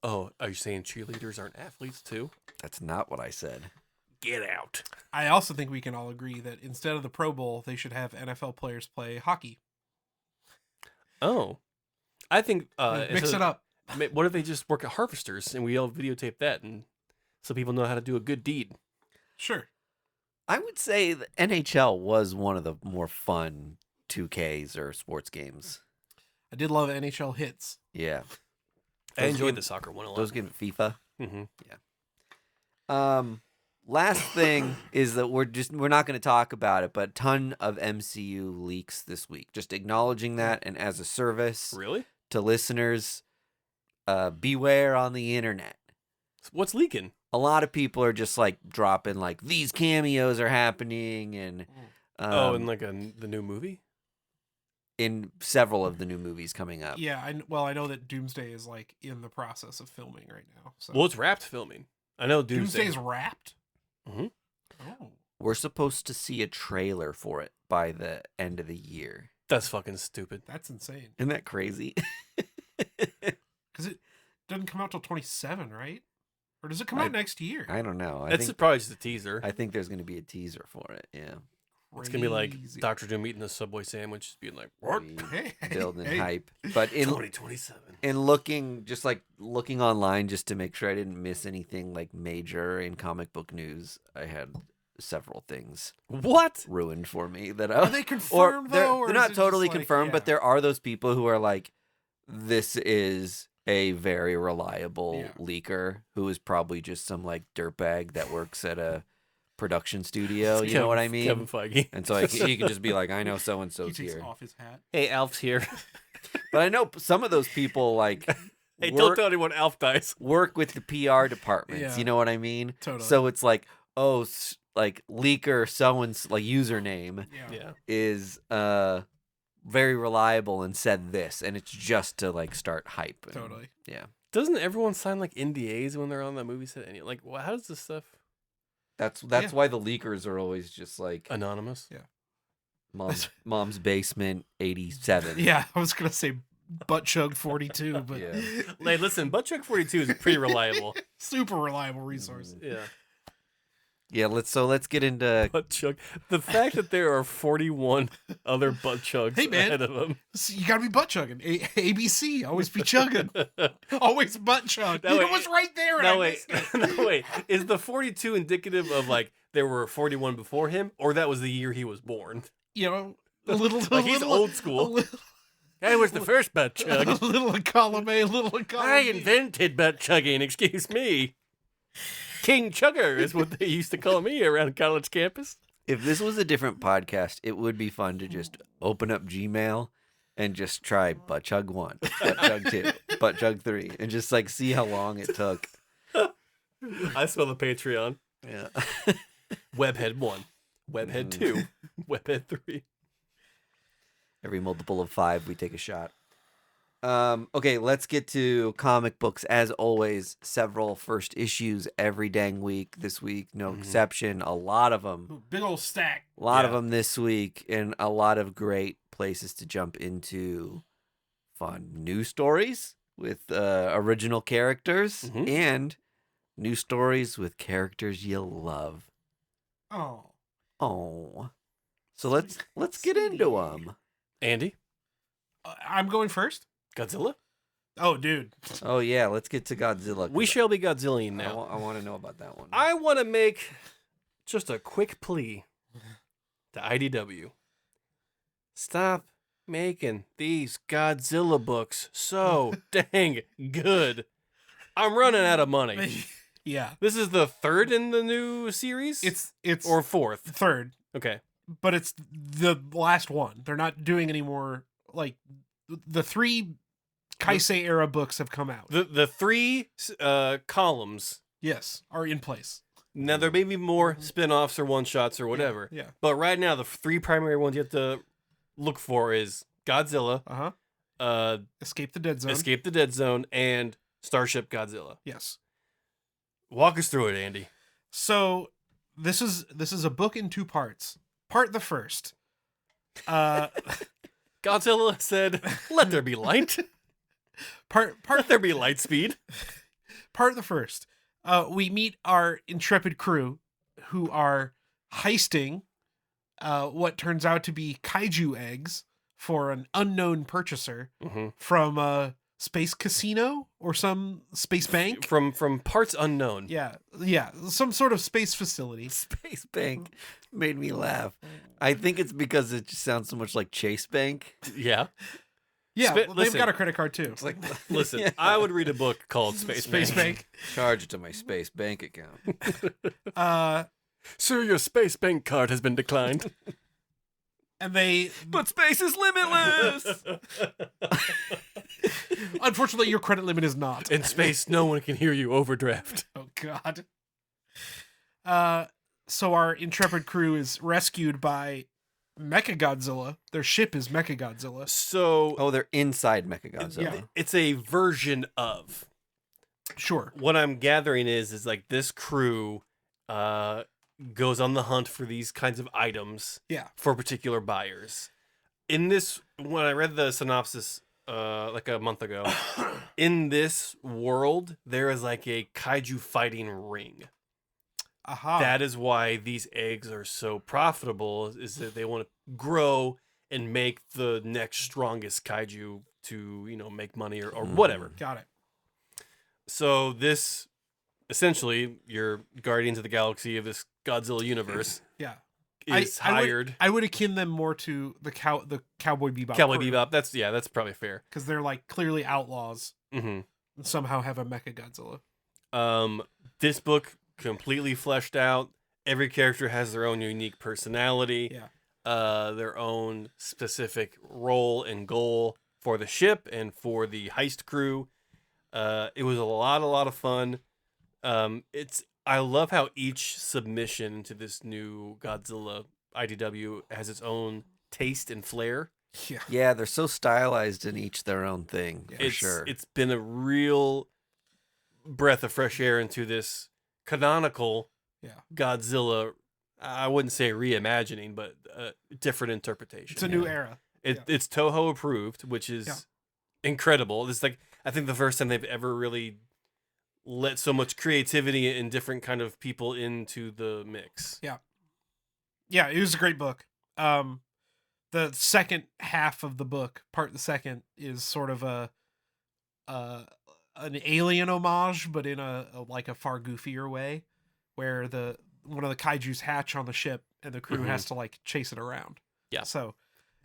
[SPEAKER 2] Oh, are you saying cheerleaders aren't athletes too?
[SPEAKER 1] That's not what I said.
[SPEAKER 2] Get out.
[SPEAKER 3] I also think we can all agree that instead of the Pro Bowl, they should have NFL players play hockey.
[SPEAKER 2] Oh. I think...
[SPEAKER 3] Mix it up.
[SPEAKER 2] What if they just work at Harvesters and we all videotape that and so people know how to do a good deed?
[SPEAKER 3] Sure.
[SPEAKER 1] I would say the NHL was one of the more fun 2Ks or sports games.
[SPEAKER 3] I did love NHL Hits.
[SPEAKER 1] Yeah.
[SPEAKER 2] I enjoyed the soccer one a lot.
[SPEAKER 1] Those games, FIFA.
[SPEAKER 2] Mm-hmm.
[SPEAKER 1] Last thing is that we're not going to talk about it, but a ton of MCU leaks this week. Just acknowledging that, and as a service
[SPEAKER 2] Really?
[SPEAKER 1] to listeners, beware on the internet.
[SPEAKER 2] What's leaking?
[SPEAKER 1] A lot of people are just like dropping like these cameos are happening, and
[SPEAKER 2] in like the new movie?
[SPEAKER 1] in several of the new movies coming up.
[SPEAKER 3] Yeah, I know that Doomsday is like in the process of filming right now. So
[SPEAKER 2] Well, it's wrapped filming. I know
[SPEAKER 3] Doomsday's wrapped?
[SPEAKER 2] Mm-hmm.
[SPEAKER 3] Oh.
[SPEAKER 1] We're supposed to see a trailer for it by the end of the year.
[SPEAKER 2] That's fucking stupid.
[SPEAKER 3] That's insane.
[SPEAKER 1] Isn't that crazy?
[SPEAKER 3] Because it doesn't come out till 27, right? Or does it come out next year?
[SPEAKER 1] I don't know.
[SPEAKER 2] That's probably just a teaser.
[SPEAKER 1] I think there's going to be a teaser for it. Yeah.
[SPEAKER 2] It's going to be like
[SPEAKER 3] Crazy.
[SPEAKER 2] Dr. Doom eating a Subway sandwich, just being like, what?
[SPEAKER 3] Hey,
[SPEAKER 1] Building
[SPEAKER 3] hey.
[SPEAKER 1] hype. But in
[SPEAKER 2] 2027.
[SPEAKER 1] looking online just to make sure I didn't miss anything like major in comic book news, I had several things
[SPEAKER 2] What?
[SPEAKER 1] ruined for me that
[SPEAKER 3] Are they confirmed, though? or
[SPEAKER 1] they're
[SPEAKER 3] is
[SPEAKER 1] not
[SPEAKER 3] it just
[SPEAKER 1] totally
[SPEAKER 3] like-
[SPEAKER 1] confirmed,
[SPEAKER 3] yeah.
[SPEAKER 1] but there are those people who are like, this is a very reliable
[SPEAKER 3] Yeah.
[SPEAKER 1] leaker who is probably just some like dirtbag that works at a production studio. You know what I mean?
[SPEAKER 2] Kevin Feige.
[SPEAKER 1] And so he can just be like, I know so and
[SPEAKER 3] He
[SPEAKER 1] so's
[SPEAKER 3] takes
[SPEAKER 1] here.
[SPEAKER 3] off his hat.
[SPEAKER 2] Hey, Alf's here.
[SPEAKER 1] But I know some of those people like
[SPEAKER 2] Hey, don't
[SPEAKER 1] work,
[SPEAKER 2] tell anyone Alf dies.
[SPEAKER 1] work with the PR departments.
[SPEAKER 3] Yeah.
[SPEAKER 1] You know what I mean?
[SPEAKER 3] Totally.
[SPEAKER 1] So it's like, oh, like leaker someone's like username
[SPEAKER 3] Yeah.
[SPEAKER 1] is very reliable and said this, and it's just to like start hype. And,
[SPEAKER 3] Totally.
[SPEAKER 1] Yeah.
[SPEAKER 2] Doesn't everyone sign like NDAs when they're on that movie set? Like, well, how does this stuff
[SPEAKER 1] That's
[SPEAKER 3] Yeah.
[SPEAKER 1] why the leakers are always just like
[SPEAKER 2] anonymous?
[SPEAKER 1] mom's basement 87.
[SPEAKER 3] Yeah, I was going to say butt chug 42, but
[SPEAKER 1] Yeah.
[SPEAKER 2] Hey, listen, Butt Chuck 42 is pretty reliable.
[SPEAKER 3] super reliable resource.
[SPEAKER 2] Yeah.
[SPEAKER 1] Yeah, let's get into
[SPEAKER 2] Butt Chug. The fact that there are 41 other Butt Chugs
[SPEAKER 3] Hey, man.
[SPEAKER 2] ahead of him.
[SPEAKER 3] So you gotta be butt chugging. ABC, always be chugging. Always butt chug.
[SPEAKER 2] No,
[SPEAKER 3] It
[SPEAKER 2] wait.
[SPEAKER 3] was right there. And
[SPEAKER 2] No,
[SPEAKER 3] I
[SPEAKER 2] wait.
[SPEAKER 3] missed it.
[SPEAKER 2] No, wait. Is the 42 indicative of like there were 41 before him, or that was the year he was born?
[SPEAKER 3] You know, a little.
[SPEAKER 2] Like he's old school. I was the first butt chug.
[SPEAKER 3] A little in column A, a little in column
[SPEAKER 2] I
[SPEAKER 3] B.
[SPEAKER 2] invented butt chugging, excuse me. King Chugger is what they used to call me around college campus.
[SPEAKER 1] if this was a different podcast, it would be fun to just open up Gmail and just try butt chug 1, butt chug 2, butt chug 3, and just like see how long it took.
[SPEAKER 2] I spell the Patreon.
[SPEAKER 1] Yeah.
[SPEAKER 2] Webhead 1, Webhead 2, Webhead 3.
[SPEAKER 1] Every multiple of 5, we take a shot. Okay, let's get to comic books. As always, several first issues every dang week. This week, no exception. A lot of them.
[SPEAKER 3] Ooh, big old stack.
[SPEAKER 1] A lot of
[SPEAKER 2] Yeah.
[SPEAKER 1] them this week, and a lot of great places to jump into fun news stories with original characters
[SPEAKER 2] Mhm.
[SPEAKER 1] and new stories with characters you'll love.
[SPEAKER 3] Oh.
[SPEAKER 1] Oh, so let's get into them.
[SPEAKER 2] Andy,
[SPEAKER 3] I'm going first.
[SPEAKER 2] Godzilla.
[SPEAKER 3] Oh, dude.
[SPEAKER 1] Oh yeah, let's get to Godzilla.
[SPEAKER 2] We
[SPEAKER 1] 'cause
[SPEAKER 2] shall be Godzillian
[SPEAKER 1] I,
[SPEAKER 2] now.
[SPEAKER 1] I want to know about that one.
[SPEAKER 2] I want to make just a quick plea to IDW. Stop making these Godzilla books so dang good. I'm running out of money.
[SPEAKER 3] Yeah.
[SPEAKER 2] This is the third in the new series?
[SPEAKER 3] It's
[SPEAKER 2] or fourth?
[SPEAKER 3] third,
[SPEAKER 2] Okay.
[SPEAKER 3] but it's the last one. They're not doing any more. Like the 3 Kaisei era books have come out.
[SPEAKER 2] The 3 columns.
[SPEAKER 3] Yes, are in place.
[SPEAKER 2] Now there may be more spin-offs or one-shots or whatever.
[SPEAKER 3] Yeah.
[SPEAKER 2] But right now the 3 primary ones you have to look for is Godzilla,
[SPEAKER 3] Escape the Dead Zone.
[SPEAKER 2] Escape the Dead Zone, and Starship Godzilla.
[SPEAKER 3] Yes.
[SPEAKER 2] Walk us through it, Andy.
[SPEAKER 3] So this is a book in two parts. Part the first.
[SPEAKER 2] Godzilla said, "Let there be light. Let there be light speed."
[SPEAKER 3] Part the first. We meet our intrepid crew, who are heisting what turns out to be kaiju eggs for an unknown purchaser from a space casino or some space bank.
[SPEAKER 2] From parts unknown.
[SPEAKER 3] Yeah, some sort of space facility.
[SPEAKER 1] Space Bank made me laugh. I think it's because it just sounds so much like Chase Bank.
[SPEAKER 2] Yeah.
[SPEAKER 3] Yeah, they've
[SPEAKER 2] listen,
[SPEAKER 3] got a credit card too.
[SPEAKER 1] It's like,
[SPEAKER 2] listen,
[SPEAKER 1] yeah.
[SPEAKER 2] I would read a book called Space
[SPEAKER 3] Bank.
[SPEAKER 1] Charge it to my Space Bank account.
[SPEAKER 2] Sir, your Space Bank card has been declined.
[SPEAKER 3] And they,
[SPEAKER 1] But space is limitless.
[SPEAKER 3] unfortunately, your credit limit is not.
[SPEAKER 2] In space, no one can hear you overdraft.
[SPEAKER 3] Oh God. So our intrepid crew is rescued by Mechagodzilla. Their ship is Mechagodzilla.
[SPEAKER 2] So,
[SPEAKER 1] Oh, they're inside Mechagodzilla.
[SPEAKER 3] Yeah.
[SPEAKER 2] it's a version of.
[SPEAKER 3] Sure.
[SPEAKER 2] What I'm gathering is like this crew goes on the hunt for these kinds of items for particular buyers. In this, when I read the synopsis like a month ago, in this world, there is like a kaiju fighting ring.
[SPEAKER 3] Aha.
[SPEAKER 2] That is why these eggs are so profitable, is that they want to grow and make the next strongest kaiju to, you know, make money or whatever.
[SPEAKER 3] Got it.
[SPEAKER 2] So this, essentially, your Guardians of the Galaxy of this Godzilla universe
[SPEAKER 3] Yeah.
[SPEAKER 2] is hired.
[SPEAKER 3] I would akin them more to the Cowboy Bebop.
[SPEAKER 2] Cowboy Bebop, that's probably fair.
[SPEAKER 3] Because they're like clearly outlaws
[SPEAKER 2] Mm-hmm.
[SPEAKER 3] and somehow have a Mechagodzilla.
[SPEAKER 2] This book completely fleshed out. Every character has their own unique personality.
[SPEAKER 3] Yeah.
[SPEAKER 2] Their own specific role and goal for the ship and for the heist crew. It was a lot of fun. I love how each submission to this new Godzilla IDW has its own taste and flair.
[SPEAKER 3] Yeah.
[SPEAKER 1] Yeah, they're so stylized in each their own thing, for
[SPEAKER 2] It's
[SPEAKER 1] sure.
[SPEAKER 2] It's been a real breath of fresh air into this canonical Godzilla. I wouldn't say reimagining, but different interpretation.
[SPEAKER 3] It's a new era.
[SPEAKER 2] It's Toho approved, which is incredible. It's like, I think the first time they've ever really let so much creativity and different kind of people into the mix.
[SPEAKER 3] Yeah, it was a great book. The second half of the book, part the second, is sort of an alien homage, but in a like a far goofier way, where one of the kaiju's hatch on the ship and the crew has to like chase it around.
[SPEAKER 2] Yeah.
[SPEAKER 3] So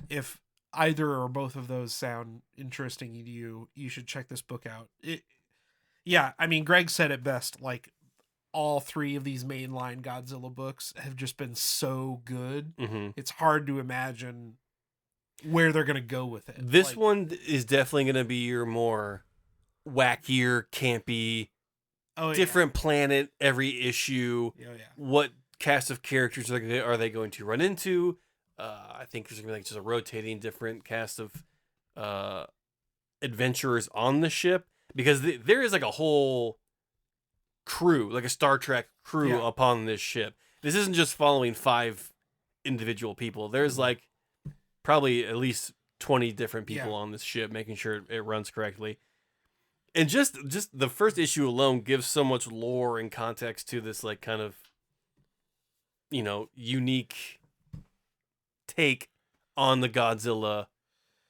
[SPEAKER 3] if either or both of those sound interesting to you, you should check this book out. I mean, Greg said it best. Like, all three of these mainline Godzilla books have just been so good.
[SPEAKER 2] Mm-hmm.
[SPEAKER 3] It's hard to imagine where they're going to go with it.
[SPEAKER 2] This one is definitely going to be your more wackier, campy, different planet every issue.
[SPEAKER 3] Yeah.
[SPEAKER 2] What cast of characters are they going to run into? I think there's going to be like just a rotating different cast of adventurers on the ship, because there is like a whole crew, like a Star Trek crew upon this ship. This isn't just following 5 individual people. There's like probably at least 20 different people on this ship, making sure it runs correctly. And just the first issue alone gives so much lore and context to this, like, kind of, you know, unique take on the Godzilla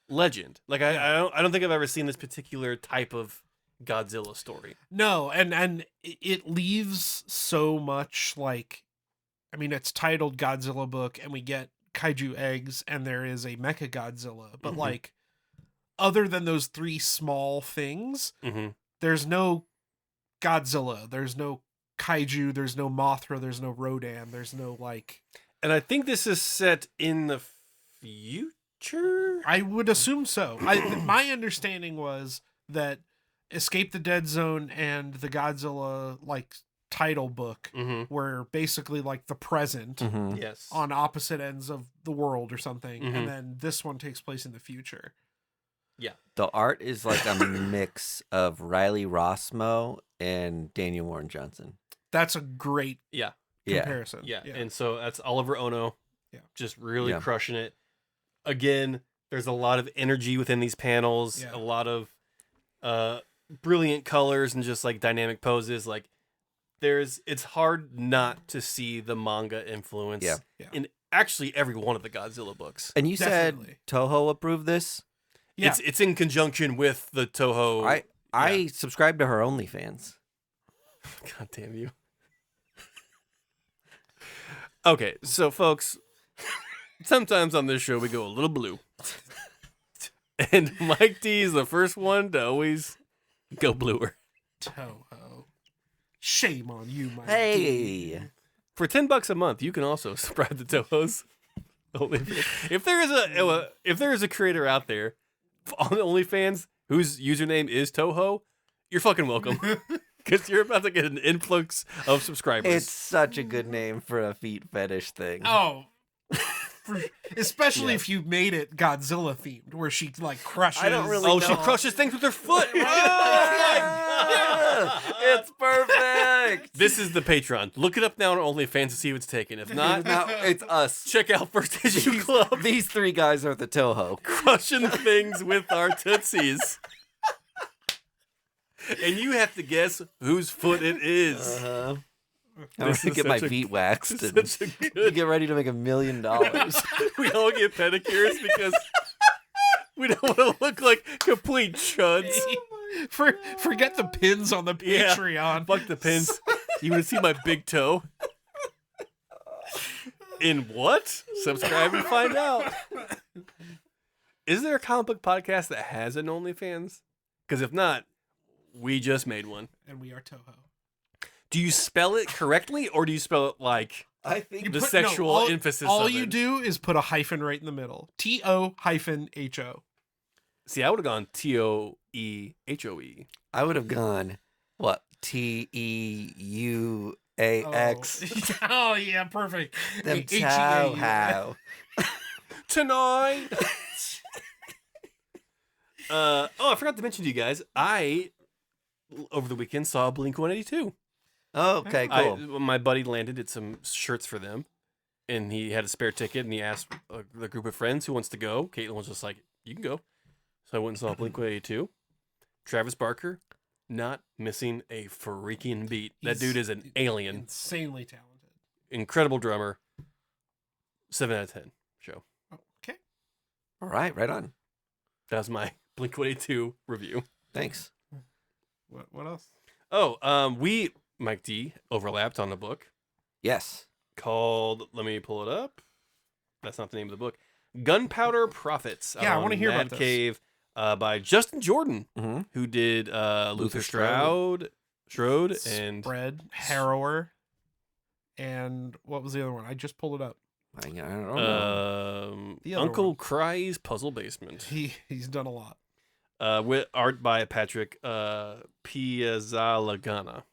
[SPEAKER 2] legend. Like, I don't think I've ever seen this particular type of Godzilla story.
[SPEAKER 3] No, and it leaves so much, like, I mean, it's titled Godzilla book, and we get kaiju eggs, and there is a Mechagodzilla, but like, other than those 3 small things, there's no Godzilla, there's no kaiju, there's no Mothra, there's no Rodan, there's no, like...
[SPEAKER 2] And I think this is set in the future?
[SPEAKER 3] I would assume so. My understanding was that Escape the Dead Zone and the Godzilla, like, title book were basically like the present
[SPEAKER 2] Yes,
[SPEAKER 3] on opposite ends of the world or something, and then this one takes place in the future.
[SPEAKER 1] The art is like a mix of Riley Rossmo and Daniel Warren Johnson.
[SPEAKER 3] That's a great comparison.
[SPEAKER 2] Yeah. And so that's Oliver Ono.
[SPEAKER 3] Yeah.
[SPEAKER 2] Just really crushing it. Again, there's a lot of energy within these panels,
[SPEAKER 3] Yeah.
[SPEAKER 2] a lot of brilliant colors and just like dynamic poses. Like it's hard not to see the manga influence in actually every one of the Godzilla books.
[SPEAKER 1] And you
[SPEAKER 3] Definitely.
[SPEAKER 1] said Toho approved this?
[SPEAKER 3] Yeah.
[SPEAKER 2] It's in conjunction with the Toho.
[SPEAKER 1] I subscribe to her OnlyFans.
[SPEAKER 2] God damn you. Okay, so folks, sometimes on this show we go a little blue. And Mike D is the first one to always go bluer.
[SPEAKER 3] Toho. Shame on you, my
[SPEAKER 1] Hey.
[SPEAKER 3] dude.
[SPEAKER 2] For $10 a month, you can also subscribe to Toho's OnlyFans. If there is a creator out there on OnlyFans whose username is Toho, you're fucking welcome. Because you're about to get an influx of subscribers.
[SPEAKER 1] It's such a good name for a feet fetish thing.
[SPEAKER 3] Oh. Especially if you made it Godzilla themed, where she like crushes.
[SPEAKER 1] I don't really
[SPEAKER 2] she crushes things with her foot.
[SPEAKER 1] It's perfect.
[SPEAKER 2] This is the Patreon. Look it up now on OnlyFans to see if it's taken. If not,
[SPEAKER 1] Now it's us.
[SPEAKER 2] check out First Issue Club.
[SPEAKER 1] These three guys are the Toho.
[SPEAKER 2] Crushing things with our tootsies. And you have to guess whose foot it is.
[SPEAKER 1] I'm
[SPEAKER 2] This
[SPEAKER 1] gonna
[SPEAKER 2] is
[SPEAKER 1] get my
[SPEAKER 2] such a-
[SPEAKER 1] feet waxed and
[SPEAKER 2] Such a good.
[SPEAKER 1] get ready to make $1 million.
[SPEAKER 2] We all get pedicures because we don't want to look like complete chuds.
[SPEAKER 3] Forget the pins on the
[SPEAKER 2] Yeah.
[SPEAKER 3] Patreon.
[SPEAKER 2] Fuck the pins. You want to see my big toe? In what? Subscribe and find out. Is there a comic book podcast that has an OnlyFans? Because if not, we just made one.
[SPEAKER 3] And we are Toho.
[SPEAKER 2] Do you spell it correctly, or do you spell it like
[SPEAKER 1] I think
[SPEAKER 2] the sexual emphasis
[SPEAKER 3] All
[SPEAKER 2] of
[SPEAKER 3] you
[SPEAKER 2] it?
[SPEAKER 3] do is put a hyphen right in the middle. TO-HO.
[SPEAKER 2] See, I would have gone TOEHOE.
[SPEAKER 1] I would have gone, what, TEUAX?
[SPEAKER 3] Oh, yeah, perfect.
[SPEAKER 1] Them
[SPEAKER 3] H-E-A-U.
[SPEAKER 1] chow how.
[SPEAKER 2] Tonight. I forgot to mention to you guys, I over the weekend saw Blink-182.
[SPEAKER 1] Oh, okay, cool.
[SPEAKER 2] My buddy landed at some shirts for them, and he had a spare ticket, and he asked the group of friends who wants to go. Caitlin was just like, "You can go." So I went and saw Blink-182. Travis Barker, not missing a freaking beat. That dude is an alien.
[SPEAKER 3] Insanely talented.
[SPEAKER 2] Incredible drummer. 7 out of 10 show.
[SPEAKER 3] Okay.
[SPEAKER 1] All right on.
[SPEAKER 2] That was my Blink-182 review.
[SPEAKER 1] Thanks.
[SPEAKER 3] What else?
[SPEAKER 2] Oh, we, Mike D, overlapped on a book
[SPEAKER 1] Yes.
[SPEAKER 2] called, let me pull it up. That's not the name of the book. Gunpowder Prophets.
[SPEAKER 3] Yeah, I wanna hear about
[SPEAKER 2] Mad
[SPEAKER 3] this.
[SPEAKER 2] Cave by Justin Jordan,
[SPEAKER 1] Mm-hmm.
[SPEAKER 2] who did Luther
[SPEAKER 1] Luther
[SPEAKER 2] Strode and
[SPEAKER 3] Spread, Harrower, and what was the other one? I just pulled it up.
[SPEAKER 1] I don't know.
[SPEAKER 3] The other
[SPEAKER 2] Uncle
[SPEAKER 3] one.
[SPEAKER 2] Cry's Puzzle Basement.
[SPEAKER 3] He's done a lot.
[SPEAKER 2] With art by Patrick Piazzalagana.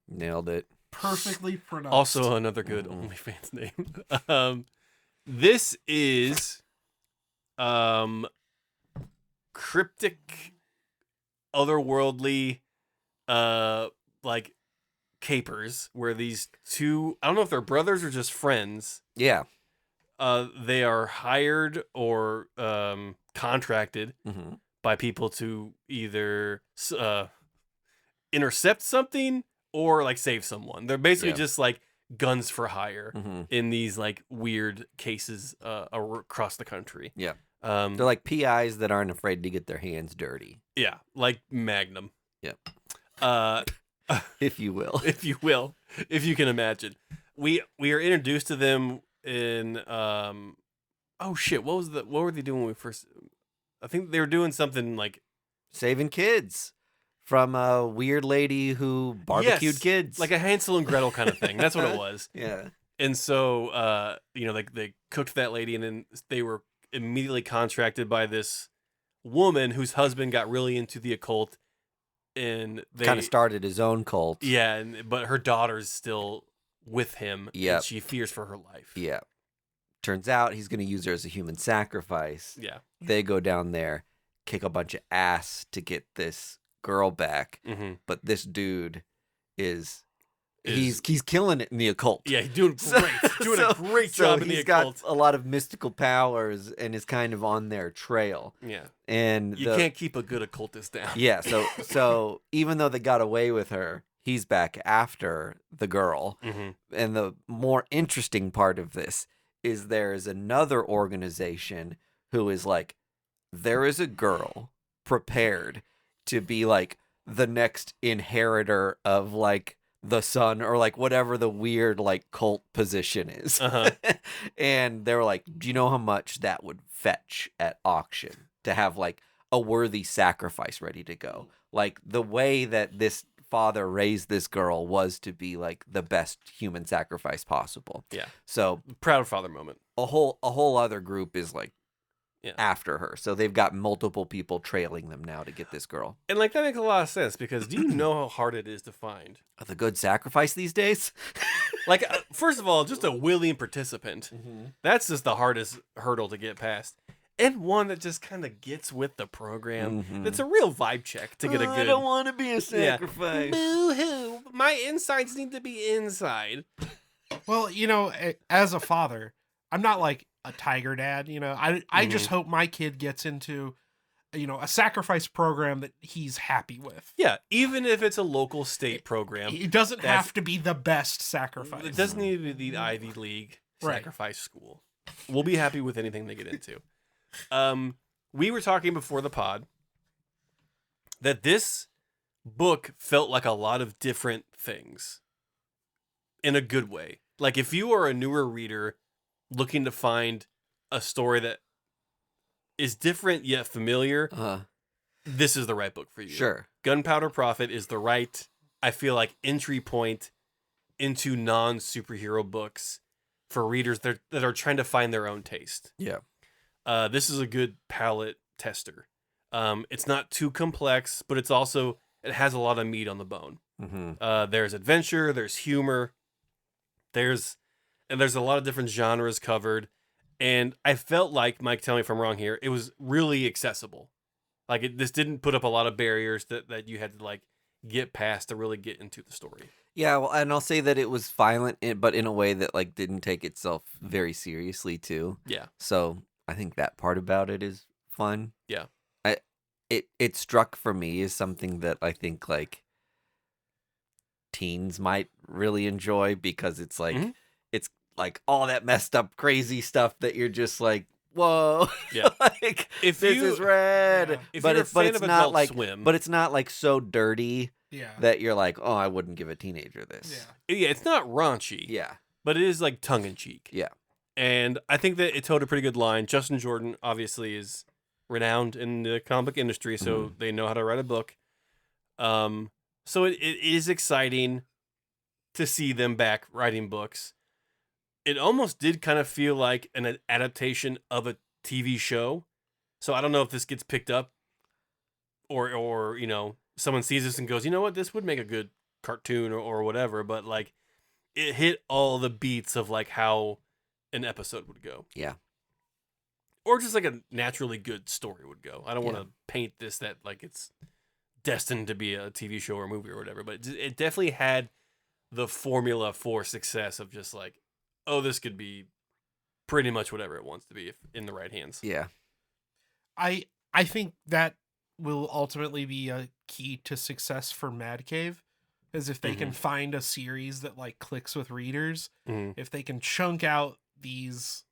[SPEAKER 1] Nailed it.
[SPEAKER 3] Perfectly pronounced.
[SPEAKER 2] Also another good OnlyFans name. This is cryptic, otherworldly like capers where these two, I don't know if they're brothers or just friends.
[SPEAKER 1] Yeah.
[SPEAKER 2] They are hired or contracted
[SPEAKER 1] Mm-hmm.
[SPEAKER 2] by people to either intercept something or like save someone. They're basically
[SPEAKER 1] Yeah.
[SPEAKER 2] just like guns for hire
[SPEAKER 1] Mm-hmm.
[SPEAKER 2] in these like weird cases across the country.
[SPEAKER 1] Yeah.
[SPEAKER 2] They're
[SPEAKER 1] They're like PIs that aren't afraid to get their hands dirty,
[SPEAKER 2] yeah, like Magnum.
[SPEAKER 1] Yep.
[SPEAKER 2] If
[SPEAKER 1] if you will.
[SPEAKER 2] you will, if you can imagine. We are introduced to them in oh shit, what were they doing when we first, I think they were doing something like
[SPEAKER 1] Saving kids from a weird lady who barbecued
[SPEAKER 2] Yes,
[SPEAKER 1] kids.
[SPEAKER 2] like a Hansel and Gretel kind of thing. That's what it was.
[SPEAKER 1] Yeah.
[SPEAKER 2] And so, they cooked that lady, and then they were immediately contracted by this woman whose husband got really into the occult, and they
[SPEAKER 1] Kind of started his own cult.
[SPEAKER 2] Yeah, but her daughter's still with him.
[SPEAKER 1] Yep.
[SPEAKER 2] And she fears for her life.
[SPEAKER 1] Yeah. Turns out he's going to use her as a human sacrifice.
[SPEAKER 2] Yeah.
[SPEAKER 1] They go down there, kick a bunch of ass to get this girl back.
[SPEAKER 2] Mm-hmm.
[SPEAKER 1] But this dude is he's killing it in the occult.
[SPEAKER 2] Yeah, he's doing great. Doing a great job in the occult.
[SPEAKER 1] He's got a lot of mystical powers and is kind of on their trail.
[SPEAKER 2] Yeah.
[SPEAKER 1] And
[SPEAKER 2] you can't keep a good occultist down.
[SPEAKER 1] Yeah, so even though they got away with her, he's back after the girl.
[SPEAKER 2] Mm-hmm.
[SPEAKER 1] And the more interesting part of this is there is another organization who is like, there is a girl prepared to be like the next inheritor of like the sun or like whatever the weird like cult position is.
[SPEAKER 2] Uh-huh.
[SPEAKER 1] And they were like, do you know how much that would fetch at auction to have like a worthy sacrifice ready to go? Like the way that this father raised this girl was to be like the best human sacrifice possible.
[SPEAKER 2] Yeah.
[SPEAKER 1] So
[SPEAKER 2] proud father moment.
[SPEAKER 1] A whole other group is like
[SPEAKER 2] yeah.
[SPEAKER 1] after her. So they've got multiple people trailing them now to get this girl.
[SPEAKER 2] And like that makes a lot of sense because do you know how hard it is to find
[SPEAKER 1] the good sacrifice these days?
[SPEAKER 2] Like first of all, just a willing participant.
[SPEAKER 1] Mm-hmm.
[SPEAKER 2] That's just the hardest hurdle to get past. And one that just kind of gets with the program.
[SPEAKER 1] Mm-hmm.
[SPEAKER 2] It's a real vibe check to get a good.
[SPEAKER 1] I don't want to be a sacrifice.
[SPEAKER 2] Boo hoo! My insides need to be inside.
[SPEAKER 3] Well, you know, as a father, I'm not like a tiger dad. You know, I just hope my kid gets into, you know, a sacrifice program that he's happy with.
[SPEAKER 2] Yeah, even if it's a local state program,
[SPEAKER 3] it doesn't have to be the best sacrifice.
[SPEAKER 2] It doesn't need to be the Ivy League sacrifice school. We'll be happy with anything they get into. We were talking before the pod that this book felt like a lot of different things in a good way. Like if you are a newer reader looking to find a story that is different yet familiar, this is the right book for you.
[SPEAKER 1] Sure.
[SPEAKER 2] Gunpowder Prophet is the right, I feel like, entry point into non-superhero books for readers that are trying to find their own taste.
[SPEAKER 1] Yeah.
[SPEAKER 2] This is a good palate tester. It's not too complex, but it has a lot of meat on the bone.
[SPEAKER 1] Mm-hmm.
[SPEAKER 2] There's adventure, there's humor, there's a lot of different genres covered. And I felt like, Mike, tell me if I'm wrong here, it was really accessible. Like this didn't put up a lot of barriers that you had to like get past to really get into the story.
[SPEAKER 1] Yeah, well, and I'll say that it was violent, but in a way that like didn't take itself very seriously too.
[SPEAKER 2] Yeah.
[SPEAKER 1] So I think that part about it is fun.
[SPEAKER 2] Yeah.
[SPEAKER 1] It struck for me as something that I think like teens might really enjoy because it's like it's like all that messed up crazy stuff that you're just like, whoa.
[SPEAKER 2] Yeah.
[SPEAKER 1] Like if this is rad.
[SPEAKER 2] If
[SPEAKER 1] but
[SPEAKER 2] you're
[SPEAKER 1] it's
[SPEAKER 2] a fan
[SPEAKER 1] it's
[SPEAKER 2] of
[SPEAKER 1] not
[SPEAKER 2] Adult
[SPEAKER 1] like
[SPEAKER 2] Swim,
[SPEAKER 1] but it's not like so dirty
[SPEAKER 3] Yeah.
[SPEAKER 1] that you're like, oh, I wouldn't give a teenager this.
[SPEAKER 2] yeah, it's not raunchy.
[SPEAKER 1] Yeah.
[SPEAKER 2] But it is like tongue in cheek.
[SPEAKER 1] Yeah.
[SPEAKER 2] And I think that it told a pretty good line. Justin Jordan obviously is renowned in the comic book industry, so they know how to write a book. So it is exciting to see them back writing books. It almost did kind of feel like an adaptation of a TV show. So I don't know if this gets picked up or you know, someone sees this and goes, you know what, this would make a good cartoon or whatever, but like it hit all the beats of like how an episode would go.
[SPEAKER 1] Yeah.
[SPEAKER 2] Or just like a naturally good story would go. I don't want to paint this that like it's destined to be a TV show or movie or whatever, but it definitely had the formula for success of just like, oh, this could be pretty much whatever it wants to be if in the right hands.
[SPEAKER 1] Yeah.
[SPEAKER 3] I think that will ultimately be a key to success for Mad Cave, is if they can find a series that like clicks with readers, if they can chunk out these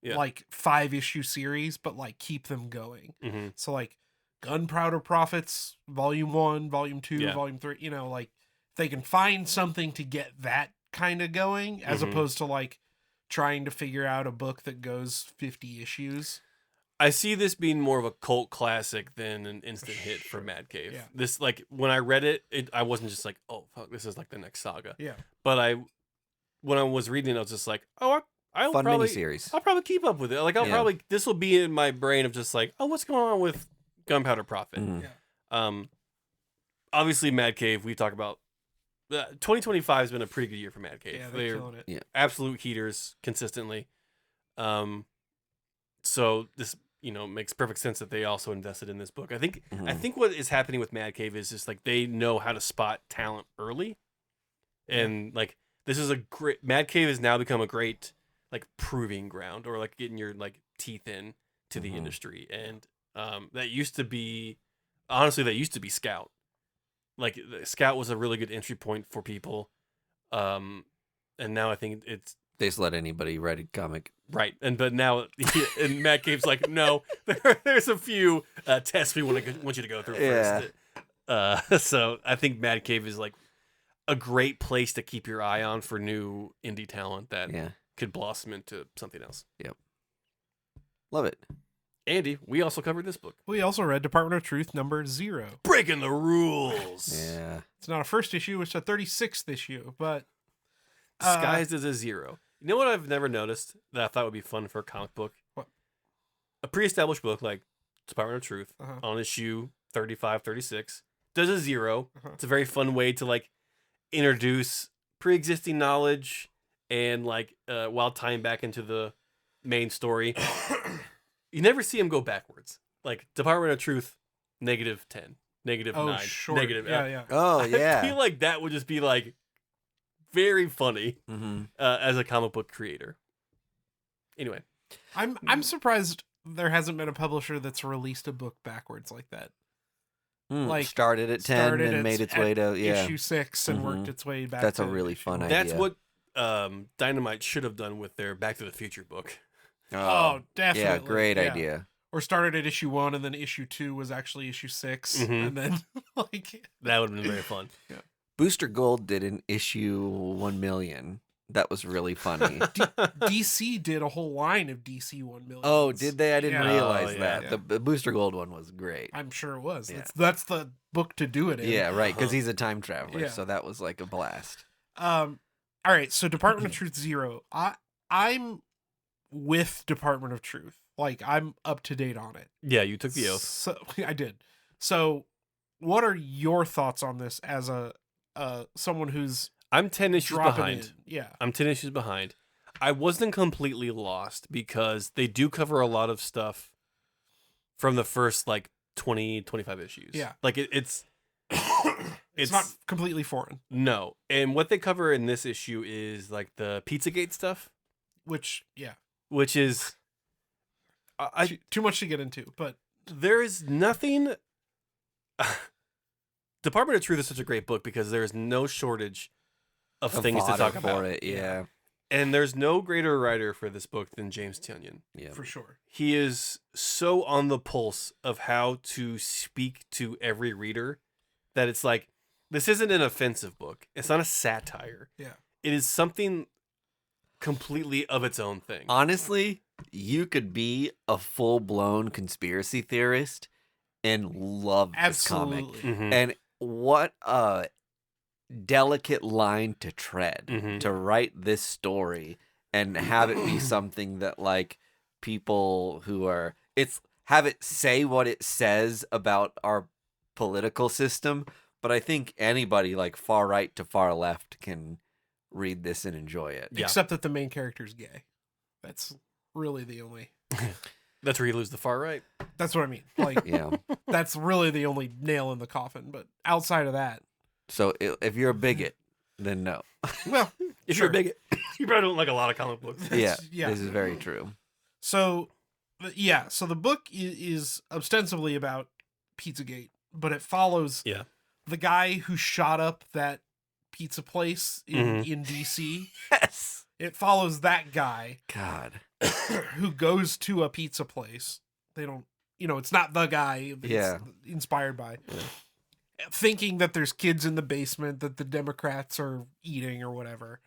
[SPEAKER 3] like 5-issue series, but like keep them going. So like Gunpowder Prophets, Volume 1, Volume 2, Volume 3, you know, like if they can find something to get that kind of going, as opposed to like trying to figure out a book that goes 50 issues.
[SPEAKER 2] I see this being more of a cult classic than an instant hit for Mad Cave.
[SPEAKER 3] Yeah.
[SPEAKER 2] This, like, when I read it, I wasn't just like, oh, fuck, this is like the next saga.
[SPEAKER 3] Yeah.
[SPEAKER 2] But when I was reading it, I was just like, oh, I'll
[SPEAKER 1] Fun
[SPEAKER 2] probably
[SPEAKER 1] miniseries.
[SPEAKER 2] I'll probably keep up with it. Like, this will be in my brain of just like, oh, what's going on with Gunpowder Prophet? Obviously, Mad Cave, we talk about 2025 has been a pretty good year for Mad Cave.
[SPEAKER 3] Yeah, they're killing it.
[SPEAKER 1] Yeah.
[SPEAKER 2] Absolute heaters consistently. So this, you know, makes perfect sense that they also invested in this book. I think what is happening with Mad Cave is just like they know how to spot talent early And like this is a great Mad Cave has now become a great like proving ground or like getting your like teeth in to the industry. And that used to be Scout. Like Scout was a really good entry point for people. And now I think it's
[SPEAKER 1] They just let anybody write a comic.
[SPEAKER 2] right. But now and Mad Cave's like, no, there's a few tests we want you to go through first. So I think Mad Cave is like a great place to keep your eye on for new indie talent that could blossom into something else.
[SPEAKER 1] Yep. Love it.
[SPEAKER 2] Andy, we also covered this book.
[SPEAKER 3] We also read Department of Truth number 0.
[SPEAKER 2] Breaking the rules.
[SPEAKER 1] Yeah.
[SPEAKER 3] It's not a first issue, it's a 36th issue, but
[SPEAKER 2] disguised as a 0. You know what I've never noticed that I thought would be fun for a comic book?
[SPEAKER 3] What?
[SPEAKER 2] A pre-established book like Department of Truth on issue 35, 36 does a 0. It's a very fun way to like introduce pre-existing knowledge and like while tying back into the main story. You never see him go backwards. Like Department of Truth, -10, -9,
[SPEAKER 3] sure.
[SPEAKER 2] negative.
[SPEAKER 3] Yeah.
[SPEAKER 1] Oh, yeah.
[SPEAKER 2] I feel like that would just be like very funny
[SPEAKER 1] Mm-hmm.
[SPEAKER 2] as a comic book creator. Anyway,
[SPEAKER 3] I'm surprised there hasn't been a publisher that's released a book backwards like that. Like
[SPEAKER 1] started at 10 and made its way to
[SPEAKER 3] issue 6 and worked its way back.
[SPEAKER 1] That's
[SPEAKER 3] to
[SPEAKER 1] a really fun idea.
[SPEAKER 2] that's what Dynamite should have done with their Back to the Future book.
[SPEAKER 3] Oh, definitely.
[SPEAKER 1] Yeah, great idea.
[SPEAKER 3] Or started at issue 1 and then issue 2 was actually issue 6 and then like
[SPEAKER 2] That would have been very fun.
[SPEAKER 3] Yeah.
[SPEAKER 1] Booster Gold did an issue 1 million. That was really funny.
[SPEAKER 3] DC did a whole line of DC 1 million.
[SPEAKER 1] Oh, did they? I didn't realize that.
[SPEAKER 3] Yeah.
[SPEAKER 1] The Booster Gold one was great.
[SPEAKER 3] I'm sure it was.
[SPEAKER 1] Yeah.
[SPEAKER 3] That's the book to do it in.
[SPEAKER 1] Yeah, right, because he's a time traveler,
[SPEAKER 3] Yeah.
[SPEAKER 1] so that was like a blast.
[SPEAKER 3] All right, so Department of Truth 0. I'm with Department of Truth. Like I'm up to date on it.
[SPEAKER 2] Yeah, you took the oath.
[SPEAKER 3] So I did. So what are your thoughts on this as a someone who's
[SPEAKER 2] I'm 10 issues
[SPEAKER 3] dropping
[SPEAKER 2] behind.
[SPEAKER 3] in? Yeah.
[SPEAKER 2] I'm 10 issues behind. I wasn't completely lost because they do cover a lot of stuff from the first like 20, 25 issues.
[SPEAKER 3] Yeah.
[SPEAKER 2] Like it's
[SPEAKER 3] It's not completely foreign.
[SPEAKER 2] No. And what they cover in this issue is like the Pizzagate stuff,
[SPEAKER 3] Which, yeah.
[SPEAKER 2] which is
[SPEAKER 3] Too much to get into, but
[SPEAKER 2] there is nothing. Department of Truth is such a great book because there is no shortage of things to talk about.
[SPEAKER 1] It, yeah.
[SPEAKER 2] And there's no greater writer for this book than James Tynion.
[SPEAKER 1] Yeah.
[SPEAKER 3] for sure.
[SPEAKER 2] He is so on the pulse of how to speak to every reader that it's like, this isn't an offensive book. It's not a satire.
[SPEAKER 3] Yeah.
[SPEAKER 2] It is something completely of its own thing.
[SPEAKER 1] Honestly, you could be a full-blown conspiracy theorist and love this comic.
[SPEAKER 3] Absolutely.
[SPEAKER 2] Mhm.
[SPEAKER 1] And what a delicate line to tread
[SPEAKER 2] Mhm.
[SPEAKER 1] to write this story and have it be something that like people who are have it say what it says about our political system, but I think anybody like far right to far left can read this and enjoy it.
[SPEAKER 2] Yeah.
[SPEAKER 3] Except that the main character's gay. That's really the only.
[SPEAKER 2] That's where you lose the far right.
[SPEAKER 3] That's what I mean. Like
[SPEAKER 1] Yeah.
[SPEAKER 3] that's really the only nail in the coffin. But outside of that,
[SPEAKER 1] So if you're a bigot, then no.
[SPEAKER 3] well,
[SPEAKER 2] If
[SPEAKER 3] sure.
[SPEAKER 2] you're a bigot, you probably don't like a lot of comic books.
[SPEAKER 1] Yeah,
[SPEAKER 3] yeah.
[SPEAKER 1] this is very true.
[SPEAKER 3] So, yeah. So the book is ostensibly about Pizzagate, but it follows
[SPEAKER 2] Yeah.
[SPEAKER 3] the guy who shot up that pizza place in
[SPEAKER 2] Mm-hmm.
[SPEAKER 3] DC.
[SPEAKER 1] Yes.
[SPEAKER 3] It follows that guy
[SPEAKER 1] God.
[SPEAKER 3] who goes to a pizza place. They don't, it's not the guy it's
[SPEAKER 1] Yeah.
[SPEAKER 3] inspired by. Thinking that there's kids in the basement that the Democrats are eating or whatever.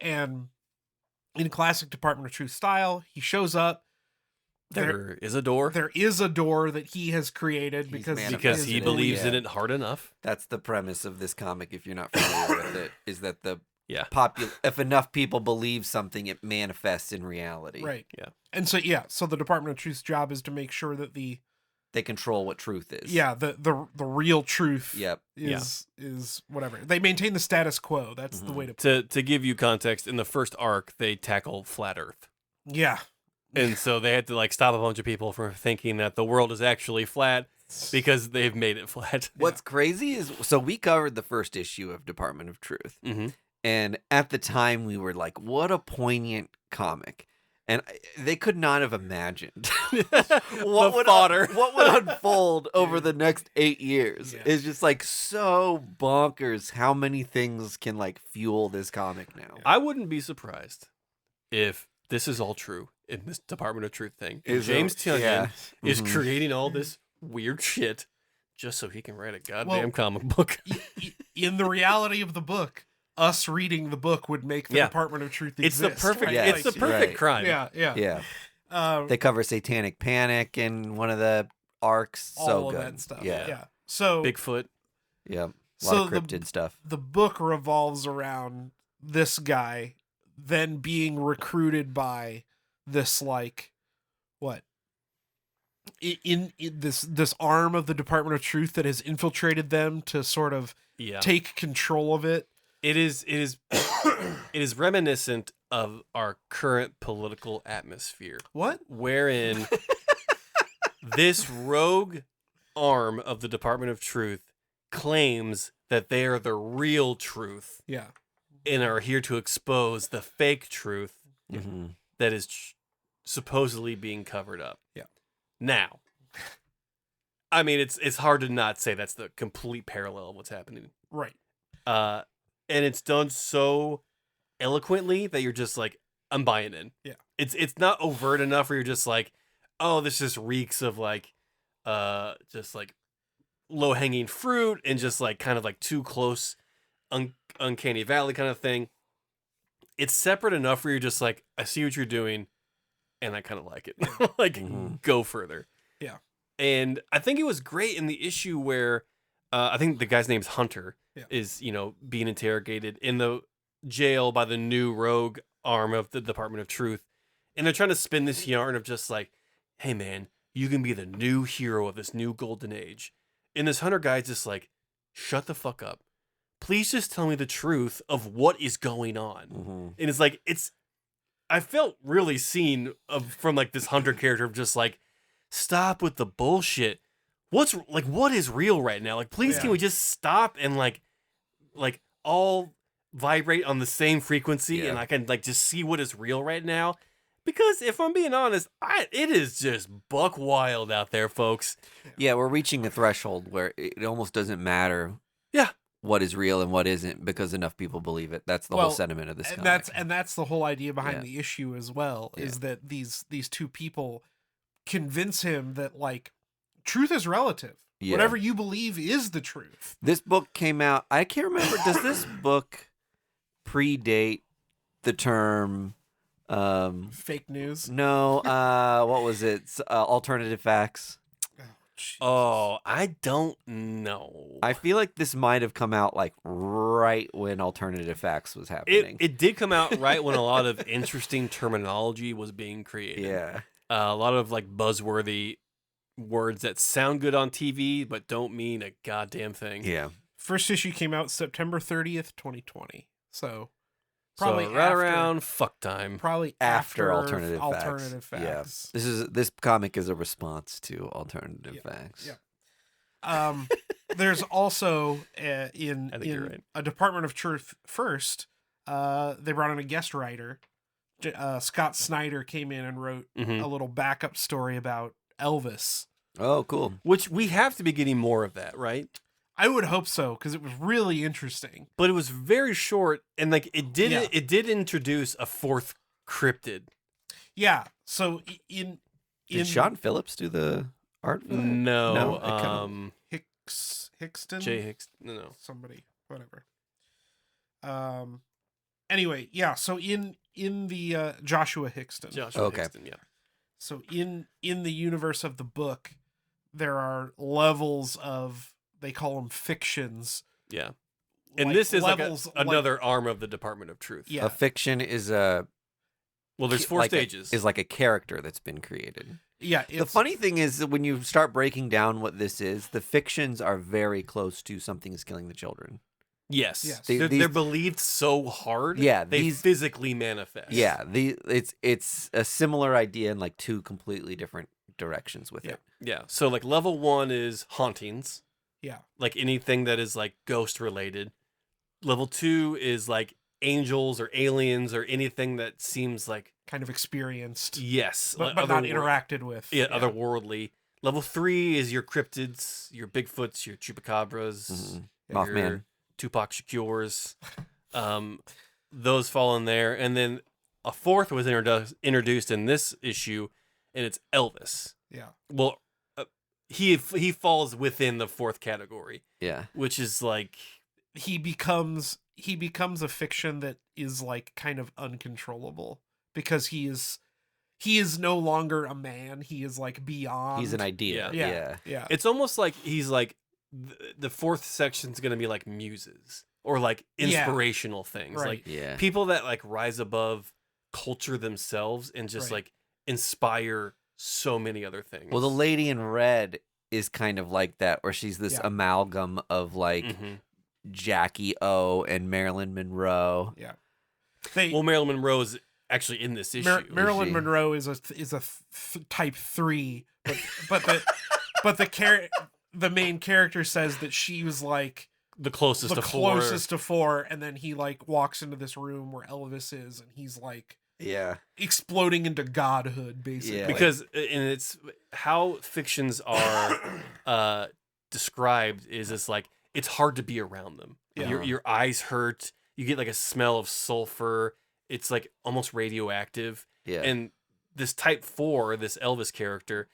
[SPEAKER 3] And in classic Department of Truth style, he shows up.
[SPEAKER 2] There is a door
[SPEAKER 3] There is a door that he has created
[SPEAKER 1] He's
[SPEAKER 3] because
[SPEAKER 2] because he
[SPEAKER 1] manifested it,
[SPEAKER 2] believes in
[SPEAKER 1] yeah.
[SPEAKER 2] it hard enough.
[SPEAKER 1] That's the premise of this comic. If you're not familiar with it, is that the
[SPEAKER 2] Yeah.
[SPEAKER 1] if enough people believe something, it manifests in reality.
[SPEAKER 3] right.
[SPEAKER 2] Yeah.
[SPEAKER 3] And so so the Department of Truth's job is to make sure that the
[SPEAKER 1] control what truth is.
[SPEAKER 3] the real truth
[SPEAKER 1] Yep.
[SPEAKER 3] is whatever. They maintain the status quo. That's the way to
[SPEAKER 2] To give you context, in the first arc, they tackle flat Earth.
[SPEAKER 3] Yeah.
[SPEAKER 2] And so they had to like stop a bunch of people from thinking that the world is actually flat because they've made it flat.
[SPEAKER 1] What's crazy is, so we covered the first issue of Department of Truth.
[SPEAKER 2] Mm-hmm.
[SPEAKER 1] And at the time, we were like, what a poignant comic. And they could not have imagined what would unfold over the next 8 years.
[SPEAKER 3] Yeah.
[SPEAKER 1] It's just like so bonkers how many things can like fuel this comic now.
[SPEAKER 2] I wouldn't be surprised if this is all true in this Department of Truth thing. James Tynion is creating all this weird shit just so he can write a goddamn comic book.
[SPEAKER 3] In the reality of the book, us reading the book would make the Department of Truth exist.
[SPEAKER 2] It's the perfect.
[SPEAKER 3] Right?
[SPEAKER 2] It's the perfect crime.
[SPEAKER 3] Yeah.
[SPEAKER 1] They cover Satanic Panic in one of the arcs.
[SPEAKER 3] All
[SPEAKER 1] so
[SPEAKER 3] of
[SPEAKER 1] good.
[SPEAKER 3] that stuff.
[SPEAKER 1] Yeah.
[SPEAKER 3] Yeah. So
[SPEAKER 2] Bigfoot.
[SPEAKER 1] Yeah. A lot of cryptid stuff.
[SPEAKER 3] The book revolves around this guy then being recruited by this like what? In this arm of the Department of Truth that has infiltrated them to sort of take control of it.
[SPEAKER 2] It is it is reminiscent of our current political atmosphere.
[SPEAKER 3] What?
[SPEAKER 2] Wherein this rogue arm of the Department of Truth claims that they are the real truth.
[SPEAKER 3] Yeah.
[SPEAKER 2] And are here to expose the fake truth that is supposedly being covered up.
[SPEAKER 3] Yeah.
[SPEAKER 2] Now, I mean, it's hard to not say that's the complete parallel of what's happening.
[SPEAKER 3] Right.
[SPEAKER 2] And it's done so eloquently that you're just like, I'm buying in.
[SPEAKER 3] Yeah.
[SPEAKER 2] It's not overt enough where you're just like, oh, this just reeks of like, just like low hanging fruit and just like kind of like too close, uncanny valley kind of thing. It's separate enough where you're just like, I see what you're doing, and I kind of like it. Like, go further.
[SPEAKER 3] Yeah.
[SPEAKER 2] And I think it was great in the issue where I think the guy's name's Hunter is, being interrogated in the jail by the new rogue arm of the Department of Truth. And they're trying to spin this yarn of just like, hey, man, you can be the new hero of this new golden age. And this Hunter guy's just like, shut the fuck up. Please just tell me the truth of what is going on. And it's like, I felt really seen from like this Hunter character of just like, stop with the bullshit. What is real right now? Like, please, can we just stop and like all vibrate on the same frequency and I can like just see what is real right now? Because if I'm being honest, it is just buck wild out there, folks.
[SPEAKER 1] Yeah, we're reaching a threshold where it almost doesn't matter.
[SPEAKER 2] Yeah.
[SPEAKER 1] What is real and what isn't, because enough people believe it. That's the whole sentiment of this comic.
[SPEAKER 3] That's the whole idea behind the issue as well, is that these two people convince him that like truth is relative. Yeah. Whatever you believe is the truth.
[SPEAKER 1] This book came out, I can't remember, does this book predate the term
[SPEAKER 3] fake news?
[SPEAKER 1] No, what was it? Alternative facts.
[SPEAKER 2] Oh, I don't know.
[SPEAKER 1] I feel like this might have come out like right when alternative facts was happening.
[SPEAKER 2] It did come out right when a lot of interesting terminology was being created.
[SPEAKER 1] Yeah.
[SPEAKER 2] A lot of like buzzworthy words that sound good on TV but don't mean a goddamn thing.
[SPEAKER 1] Yeah.
[SPEAKER 3] First issue came out September 30th, 2020. So probably
[SPEAKER 2] right around fuck time.
[SPEAKER 3] Probably
[SPEAKER 1] after alternative
[SPEAKER 3] facts.
[SPEAKER 1] Yeah. This comic is a response to alternative facts.
[SPEAKER 3] Yeah. There's also in a Department of Truth first, they brought in a guest writer. Scott Snyder came in and wrote a little backup story about Elvis.
[SPEAKER 1] Oh, cool.
[SPEAKER 2] Which we have to be getting more of that, right?
[SPEAKER 3] I would hope so, because it was really interesting.
[SPEAKER 2] But it was very short, and like it did introduce a fourth cryptid.
[SPEAKER 3] Yeah. So
[SPEAKER 1] did Sean Phillips do the art?
[SPEAKER 2] No.
[SPEAKER 3] Hickston?
[SPEAKER 2] Jay Hickston. No.
[SPEAKER 3] Somebody. Whatever. Anyway, yeah. So in the Joshua Hickston.
[SPEAKER 2] Hickston, yeah.
[SPEAKER 3] So in the universe of the book, there are levels of, they call them fictions.
[SPEAKER 2] Yeah. And this is levels, like another arm of the Department of Truth.
[SPEAKER 3] Yeah.
[SPEAKER 1] A fiction is a...
[SPEAKER 2] Well, there's four stages.
[SPEAKER 1] Is like a character that's been created.
[SPEAKER 3] Yeah.
[SPEAKER 1] The funny thing is that when you start breaking down what this is, the fictions are very close to something is killing the children.
[SPEAKER 2] Yes. They're believed so hard.
[SPEAKER 1] Yeah.
[SPEAKER 2] They physically manifest.
[SPEAKER 1] Yeah. It's a similar idea in like two completely different directions with it.
[SPEAKER 2] Yeah. So like level 1 is hauntings.
[SPEAKER 3] Yeah.
[SPEAKER 2] Like anything that is like ghost related. Level 2 is like angels or aliens or anything that seems like
[SPEAKER 3] kind of experienced.
[SPEAKER 2] Yes.
[SPEAKER 3] But not interacted with.
[SPEAKER 2] Yeah, otherworldly. Level 3 is your cryptids, your Bigfoots, your Chupacabras,
[SPEAKER 1] Mothman,
[SPEAKER 2] your Tupac Shakurs. Those fall in there. And then a fourth was introduced in this issue, and it's Elvis.
[SPEAKER 3] Yeah.
[SPEAKER 2] Well, he falls within the fourth category.
[SPEAKER 1] Yeah.
[SPEAKER 2] Which is like
[SPEAKER 3] he becomes a fiction that is like kind of uncontrollable because he is no longer a man. He is like beyond.
[SPEAKER 1] He's an idea.
[SPEAKER 3] Yeah.
[SPEAKER 2] It's almost like he's like the fourth section's going to be like muses or like inspirational things.
[SPEAKER 3] Right.
[SPEAKER 2] Like people that like rise above culture themselves and just like inspire so many other things.
[SPEAKER 1] Well, the lady in red is kind of like that, where she's this amalgam of like Jackie O and Marilyn Monroe.
[SPEAKER 3] Yeah.
[SPEAKER 2] Marilyn Monroe is actually in this issue.
[SPEAKER 3] Marilyn Monroe is a type 3, but the main character says that she was like
[SPEAKER 2] the closest
[SPEAKER 3] to 4, and then he like walks into this room where Elvis is, and he's like exploding into godhood basically.
[SPEAKER 2] Because and it's how fictions are described is it's like it's hard to be around them. Your eyes hurt. You get like a smell of sulfur. It's like almost radioactive.
[SPEAKER 1] Yeah.
[SPEAKER 2] And this type 4, this Elvis character,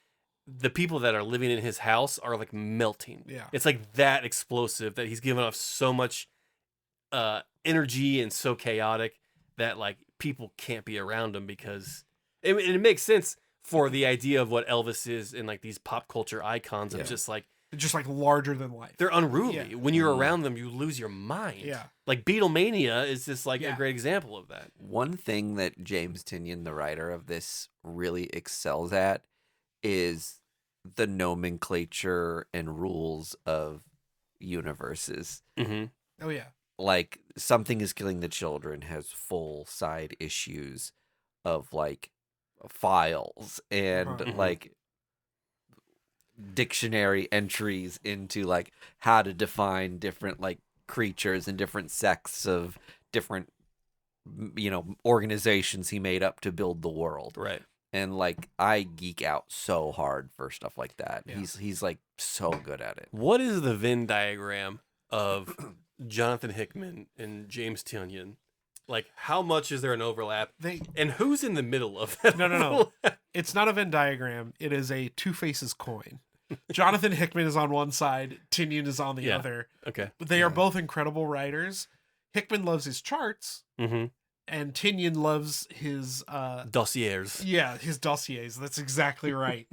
[SPEAKER 2] the people that are living in his house are like melting.
[SPEAKER 3] Yeah.
[SPEAKER 2] It's like that explosive that he's given off so much energy and so chaotic that like people can't be around him because it makes sense for the idea of what Elvis is in like these pop culture icons of just like
[SPEAKER 3] larger than life.
[SPEAKER 2] They're unruly. When you're around them, you lose your mind.
[SPEAKER 3] Yeah.
[SPEAKER 2] Like Beatlemania is just like a great example of that.
[SPEAKER 1] One thing that James Tynion, the writer of this, really excels at is the nomenclature and rules of universes.
[SPEAKER 2] Mm-hmm.
[SPEAKER 3] Oh, yeah.
[SPEAKER 1] Like, Something is Killing the Children has full side issues of, like, files and, like, dictionary entries into, like, how to define different, like, creatures and different sects of different, organizations he made up to build the world.
[SPEAKER 2] Right.
[SPEAKER 1] And, like, I geek out so hard for stuff like that.
[SPEAKER 3] Yeah.
[SPEAKER 1] He's like, so good at it.
[SPEAKER 2] What is the Venn diagram of Jonathan Hickman and James Tynion? Like, how much is there an overlap? And who's in the middle of that?
[SPEAKER 3] No. It's not a Venn diagram. It is a two faces coin. Jonathan Hickman is on one side. Tynion is on the other.
[SPEAKER 2] Okay.
[SPEAKER 3] They are both incredible writers. Hickman loves his charts.
[SPEAKER 2] Mm-hmm.
[SPEAKER 3] And Tynion loves his
[SPEAKER 2] dossiers.
[SPEAKER 3] Yeah, his dossiers. That's exactly right.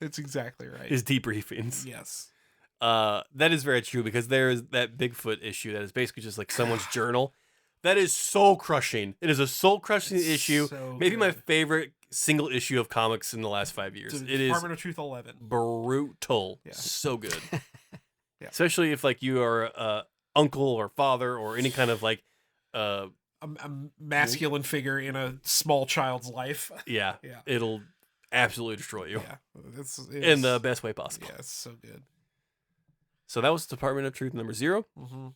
[SPEAKER 3] That's exactly right.
[SPEAKER 2] His debriefings.
[SPEAKER 3] Yes.
[SPEAKER 2] That is very true because there is that Bigfoot issue that is basically just like someone's journal. That is soul crushing. It is a soul crushing issue.
[SPEAKER 3] So
[SPEAKER 2] Maybe
[SPEAKER 3] good.
[SPEAKER 2] my favorite single issue of comics in the last 5 years. It is
[SPEAKER 3] Department of Truth 11.
[SPEAKER 2] Brutal.
[SPEAKER 3] Yeah.
[SPEAKER 2] So good.
[SPEAKER 3] Yeah.
[SPEAKER 2] Especially if like you are a uncle or father or any kind of like
[SPEAKER 3] a masculine figure in a small child's life.
[SPEAKER 2] Yeah. It'll absolutely destroy you.
[SPEAKER 3] Yeah. It's
[SPEAKER 2] in the best way possible.
[SPEAKER 3] Yeah, it's so good.
[SPEAKER 2] So that was Department of Truth number 0.
[SPEAKER 3] Mm-hmm.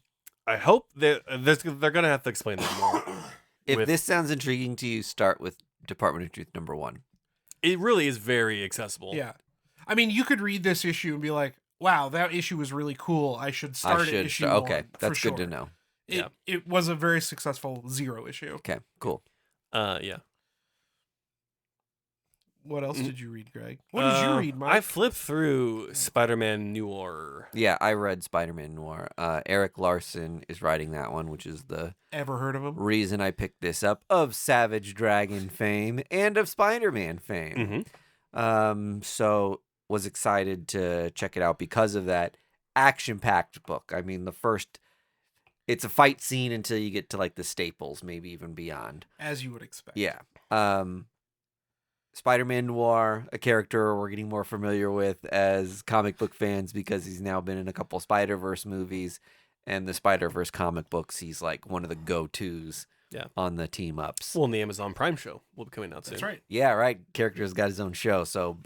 [SPEAKER 2] I hope that they're going to have to explain that more.
[SPEAKER 1] If this sounds intriguing to you, start with Department of Truth number 1.
[SPEAKER 2] It really is very accessible.
[SPEAKER 3] Yeah. I mean, you could read this issue and be like, wow, that issue was really cool. I should start at issue 1.
[SPEAKER 1] Okay, that's good to know.
[SPEAKER 3] It was a very successful 0 issue.
[SPEAKER 1] Okay, cool.
[SPEAKER 2] Yeah.
[SPEAKER 3] What else did you read, Greg? What did you read, Mike?
[SPEAKER 2] I flipped through Spider-Man Noir.
[SPEAKER 1] Yeah, I read Spider-Man Noir. Eric Larson is writing that one, which is the
[SPEAKER 3] Ever heard of him?
[SPEAKER 1] reason I picked this up, of Savage Dragon fame and of Spider-Man fame. So was excited to check it out because of that action-packed book. I mean, it's a fight scene until you get to like the staples, maybe even beyond.
[SPEAKER 3] As you would expect.
[SPEAKER 1] Yeah. Spider-Man Noir, a character we're getting more familiar with as comic book fans because he's now been in a couple Spider-Verse movies and the Spider-Verse comic books. He's like one of the go-tos on the team-ups.
[SPEAKER 2] Well, in the Amazon Prime show will be coming out soon.
[SPEAKER 3] That's right.
[SPEAKER 1] Yeah, right. Character's got his own show. So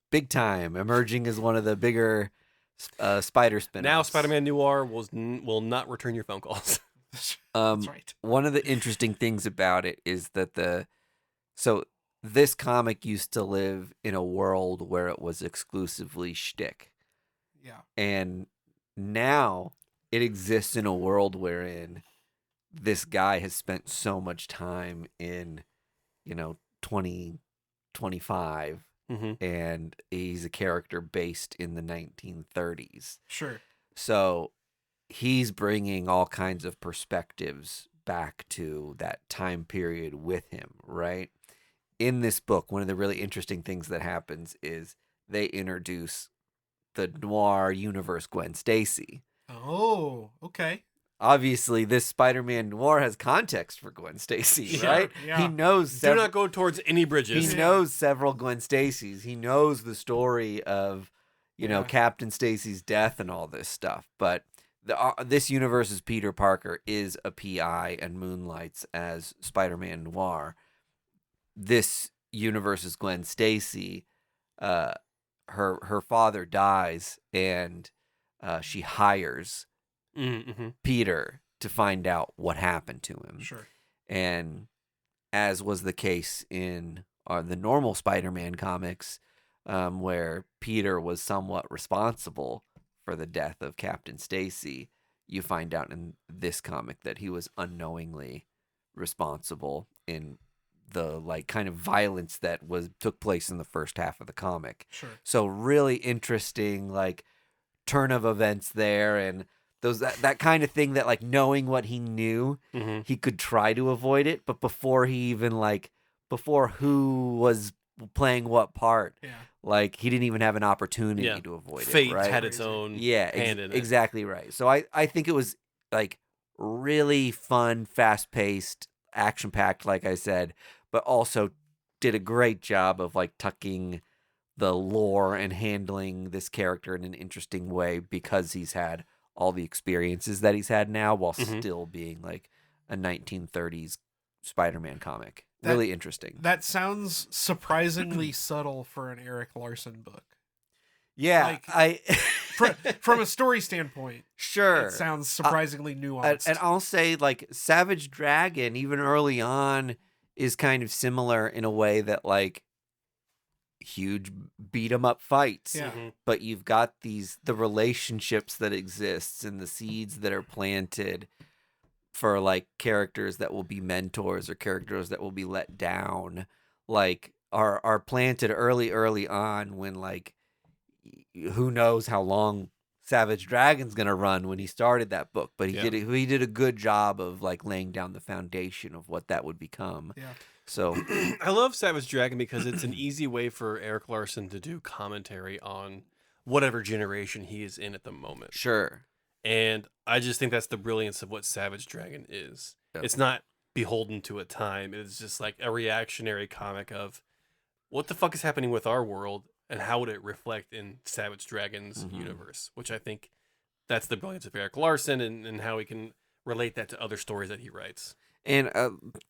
[SPEAKER 1] big time, emerging as one of the bigger Spider spin-offs.
[SPEAKER 2] Now Spider-Man Noir will not return your phone calls.
[SPEAKER 3] That's right.
[SPEAKER 1] One of the interesting things about it is that this comic used to live in a world where it was exclusively shtick.
[SPEAKER 3] Yeah.
[SPEAKER 1] And now it exists in a world wherein this guy has spent so much time in, 2025, and he's a character based in the 1930s.
[SPEAKER 3] Sure.
[SPEAKER 1] So he's bringing all kinds of perspectives back to that time period with him, right? In this book, one of the really interesting things that happens is they introduce the Noir universe Gwen Stacy.
[SPEAKER 3] Oh, okay.
[SPEAKER 1] Obviously, this Spider-Man Noir has context for Gwen Stacy, right?
[SPEAKER 3] Yeah.
[SPEAKER 1] He knows
[SPEAKER 2] Do not go towards any bridges.
[SPEAKER 1] He knows several Gwen Stacys. He knows the story of, Captain Stacy's death and all this stuff. But this universe's Peter Parker is a PI and moonlights as Spider-Man Noir. This universe's Gwen Stacy, her father dies, and she hires Peter to find out what happened to him.
[SPEAKER 3] Sure.
[SPEAKER 1] And as was the case in the normal Spider-Man comics, where Peter was somewhat responsible for the death of Captain Stacy, you find out in this comic that he was unknowingly responsible in the kind of violence that took place in the first half of the comic.
[SPEAKER 3] Sure.
[SPEAKER 1] So really interesting turn of events there, and that kind of thing that knowing what he knew, he could try to avoid it, but before he even before who was playing what part, he didn't even have an opportunity to avoid
[SPEAKER 2] Fate
[SPEAKER 1] it. Right?
[SPEAKER 2] had its own hand in it.
[SPEAKER 1] Exactly right. So I think it was really fun, fast paced, action packed, like I said, but also did a great job of tucking the lore and handling this character in an interesting way because he's had all the experiences that he's had now while still being a 1930s Spider-Man comic. Really interesting.
[SPEAKER 3] That sounds surprisingly subtle for an Eric Larson book.
[SPEAKER 1] Yeah,
[SPEAKER 3] from a story standpoint,
[SPEAKER 1] sure,
[SPEAKER 3] it sounds surprisingly nuanced.
[SPEAKER 1] And I'll say Savage Dragon, even early on, is kind of similar in a way that huge beat 'em up fights.
[SPEAKER 3] Yeah.
[SPEAKER 1] But you've got the relationships that exists and the seeds that are planted for characters that will be mentors or characters that will be let down, are planted early on when who knows how long Savage Dragon's gonna run when he started that book, but he did a good job of laying down the foundation of what that would become.
[SPEAKER 3] Yeah.
[SPEAKER 1] So
[SPEAKER 2] I love Savage Dragon because it's an easy way for Eric Larson to do commentary on whatever generation he is in at the moment.
[SPEAKER 1] Sure.
[SPEAKER 2] And I just think that's the brilliance of what Savage Dragon is. Yep. It's not beholden to a time. It's just a reactionary comic of what the fuck is happening with our world and how would it reflect in Savage Dragon's universe, which I think that's the brilliance of Eric Larson and how he can relate that to other stories that he writes.
[SPEAKER 1] And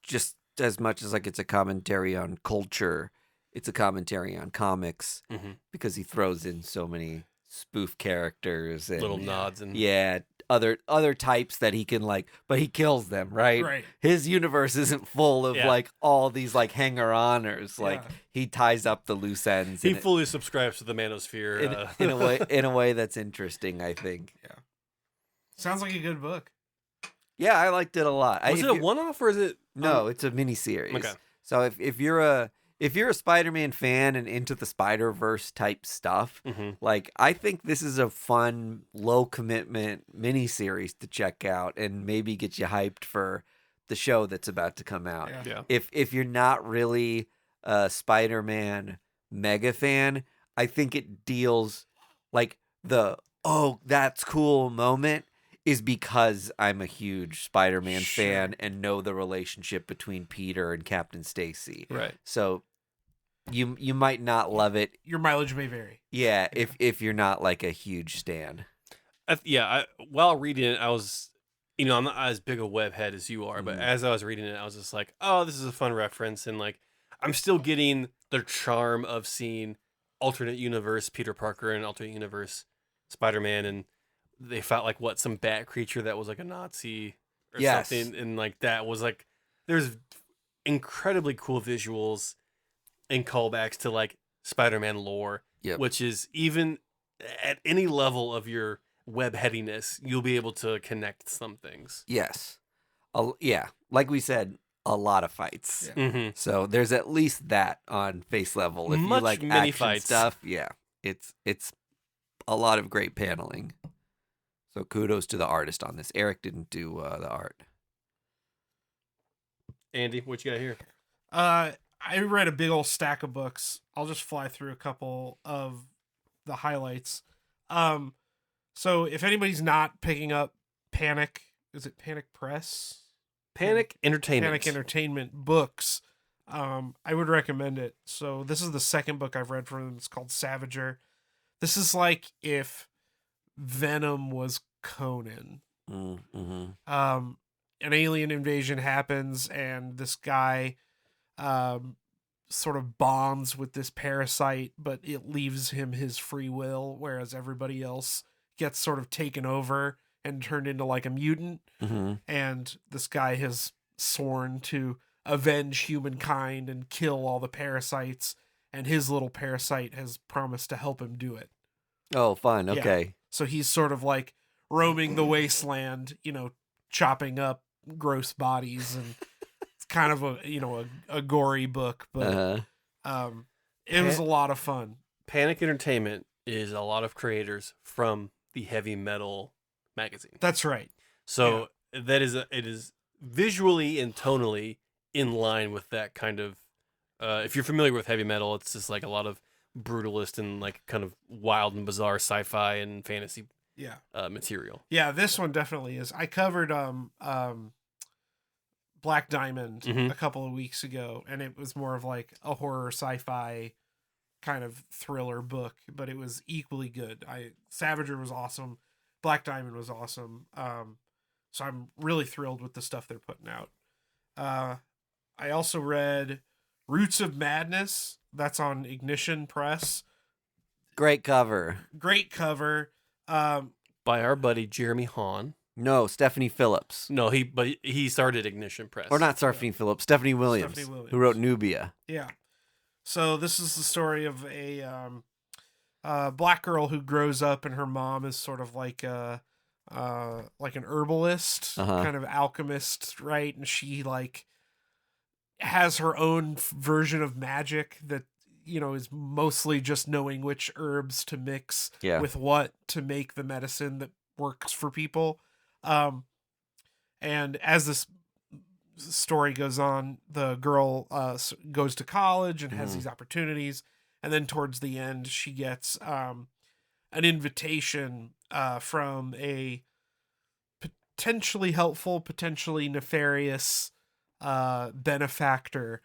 [SPEAKER 1] just as much as it's a commentary on culture, it's a commentary on comics because he throws in so many spoof characters and
[SPEAKER 2] little nods and
[SPEAKER 1] other types that he can but he kills them, right? His universe isn't full of all these hanger-oners. He ties up the loose ends.
[SPEAKER 2] He fully subscribes to the manosphere
[SPEAKER 1] in a way that's interesting, I think.
[SPEAKER 3] Yeah. Sounds like a good book.
[SPEAKER 1] Yeah, I liked it a lot.
[SPEAKER 2] Was it a one-off or is it?
[SPEAKER 1] No, it's a miniseries.
[SPEAKER 2] Okay.
[SPEAKER 1] So if you're a Spider-Man fan and into the Spider-Verse type stuff, I think this is a fun, low commitment miniseries to check out and maybe get you hyped for the show that's about to come out.
[SPEAKER 2] Yeah.
[SPEAKER 1] If you're not really a Spider-Man mega fan, I think it deals the that's cool moment is because I'm a huge Spider-Man fan and know the relationship between Peter and Captain Stacy.
[SPEAKER 2] Right.
[SPEAKER 1] So you might not love it.
[SPEAKER 3] Your mileage may vary.
[SPEAKER 1] Yeah, if you're not a huge stan.
[SPEAKER 2] While reading it, I was, I'm not as big a web head as you are, but as I was reading it, I was just oh, this is a fun reference. And I'm still getting the charm of seeing alternate universe Peter Parker and alternate universe Spider-Man, and they fought like some bat creature that was like a Nazi or
[SPEAKER 1] Yes.
[SPEAKER 2] something, and like that was like there's incredibly cool visuals and callbacks to like Spider-Man lore, which is even at any level of your web headiness, you'll be able to connect some things.
[SPEAKER 1] Yes. Yeah. Like we said, a lot of fights.
[SPEAKER 3] Yeah.
[SPEAKER 2] Mm-hmm.
[SPEAKER 1] So there's at least that on face level. If
[SPEAKER 2] Much
[SPEAKER 1] you like
[SPEAKER 2] mini
[SPEAKER 1] action
[SPEAKER 2] fights.
[SPEAKER 1] stuff, yeah, it's a lot of great paneling. So kudos to the artist on this. Eric didn't do the art.
[SPEAKER 2] Andy, what you got here?
[SPEAKER 3] I read a big old stack of books. I'll just fly through a couple of the highlights. So if anybody's not picking up Panic, is it Panic Press?
[SPEAKER 2] Panic Entertainment.
[SPEAKER 3] Panic Entertainment books. I would recommend it. So this is the second book I've read from them. It's called Savager. This is like if Venom was Conan.
[SPEAKER 1] Mm-hmm.
[SPEAKER 3] An alien invasion happens, and this guy sort of bonds with this parasite, but it leaves him his free will, whereas everybody else gets sort of taken over and turned into like a mutant.
[SPEAKER 1] Mm-hmm.
[SPEAKER 3] And this guy has sworn to avenge humankind and kill all the parasites, and his little parasite has promised to help him do it.
[SPEAKER 1] Oh, fun. Okay.
[SPEAKER 3] So he's sort of like roaming the wasteland, chopping up gross bodies, and it's kind of a gory book, but it was a lot of fun.
[SPEAKER 2] Panic Entertainment is a lot of creators from the heavy metal magazine.
[SPEAKER 3] That's right.
[SPEAKER 2] So it is visually and tonally in line with that kind of. If you're familiar with heavy metal, it's just like a lot of brutalist and like kind of wild and bizarre sci-fi and fantasy material.
[SPEAKER 3] Yeah, this one definitely is. I covered Black Diamond a couple of weeks ago, and it was more of like a horror sci-fi kind of thriller book, but it was equally good. Savager was awesome. Black Diamond was awesome. So I'm really thrilled with the stuff they're putting out. I also read Roots of Madness. That's on Ignition Press.
[SPEAKER 1] Great cover.
[SPEAKER 3] Great cover.
[SPEAKER 2] By our buddy Jeremy Hahn.
[SPEAKER 1] No, Stephanie Phillips.
[SPEAKER 2] No, he started Ignition Press.
[SPEAKER 1] Or not Stephanie Phillips, Stephanie Williams, who wrote Nubia.
[SPEAKER 3] Yeah. So this is the story of a black girl who grows up, and her mom is sort of like an herbalist, kind of alchemist, right? And she like has her own version of magic that is mostly just knowing which herbs to mix with what to make the medicine that works for people. And as this story goes on, the girl goes to college and has these opportunities, and then towards the end she gets an invitation from a potentially helpful, potentially nefarious benefactor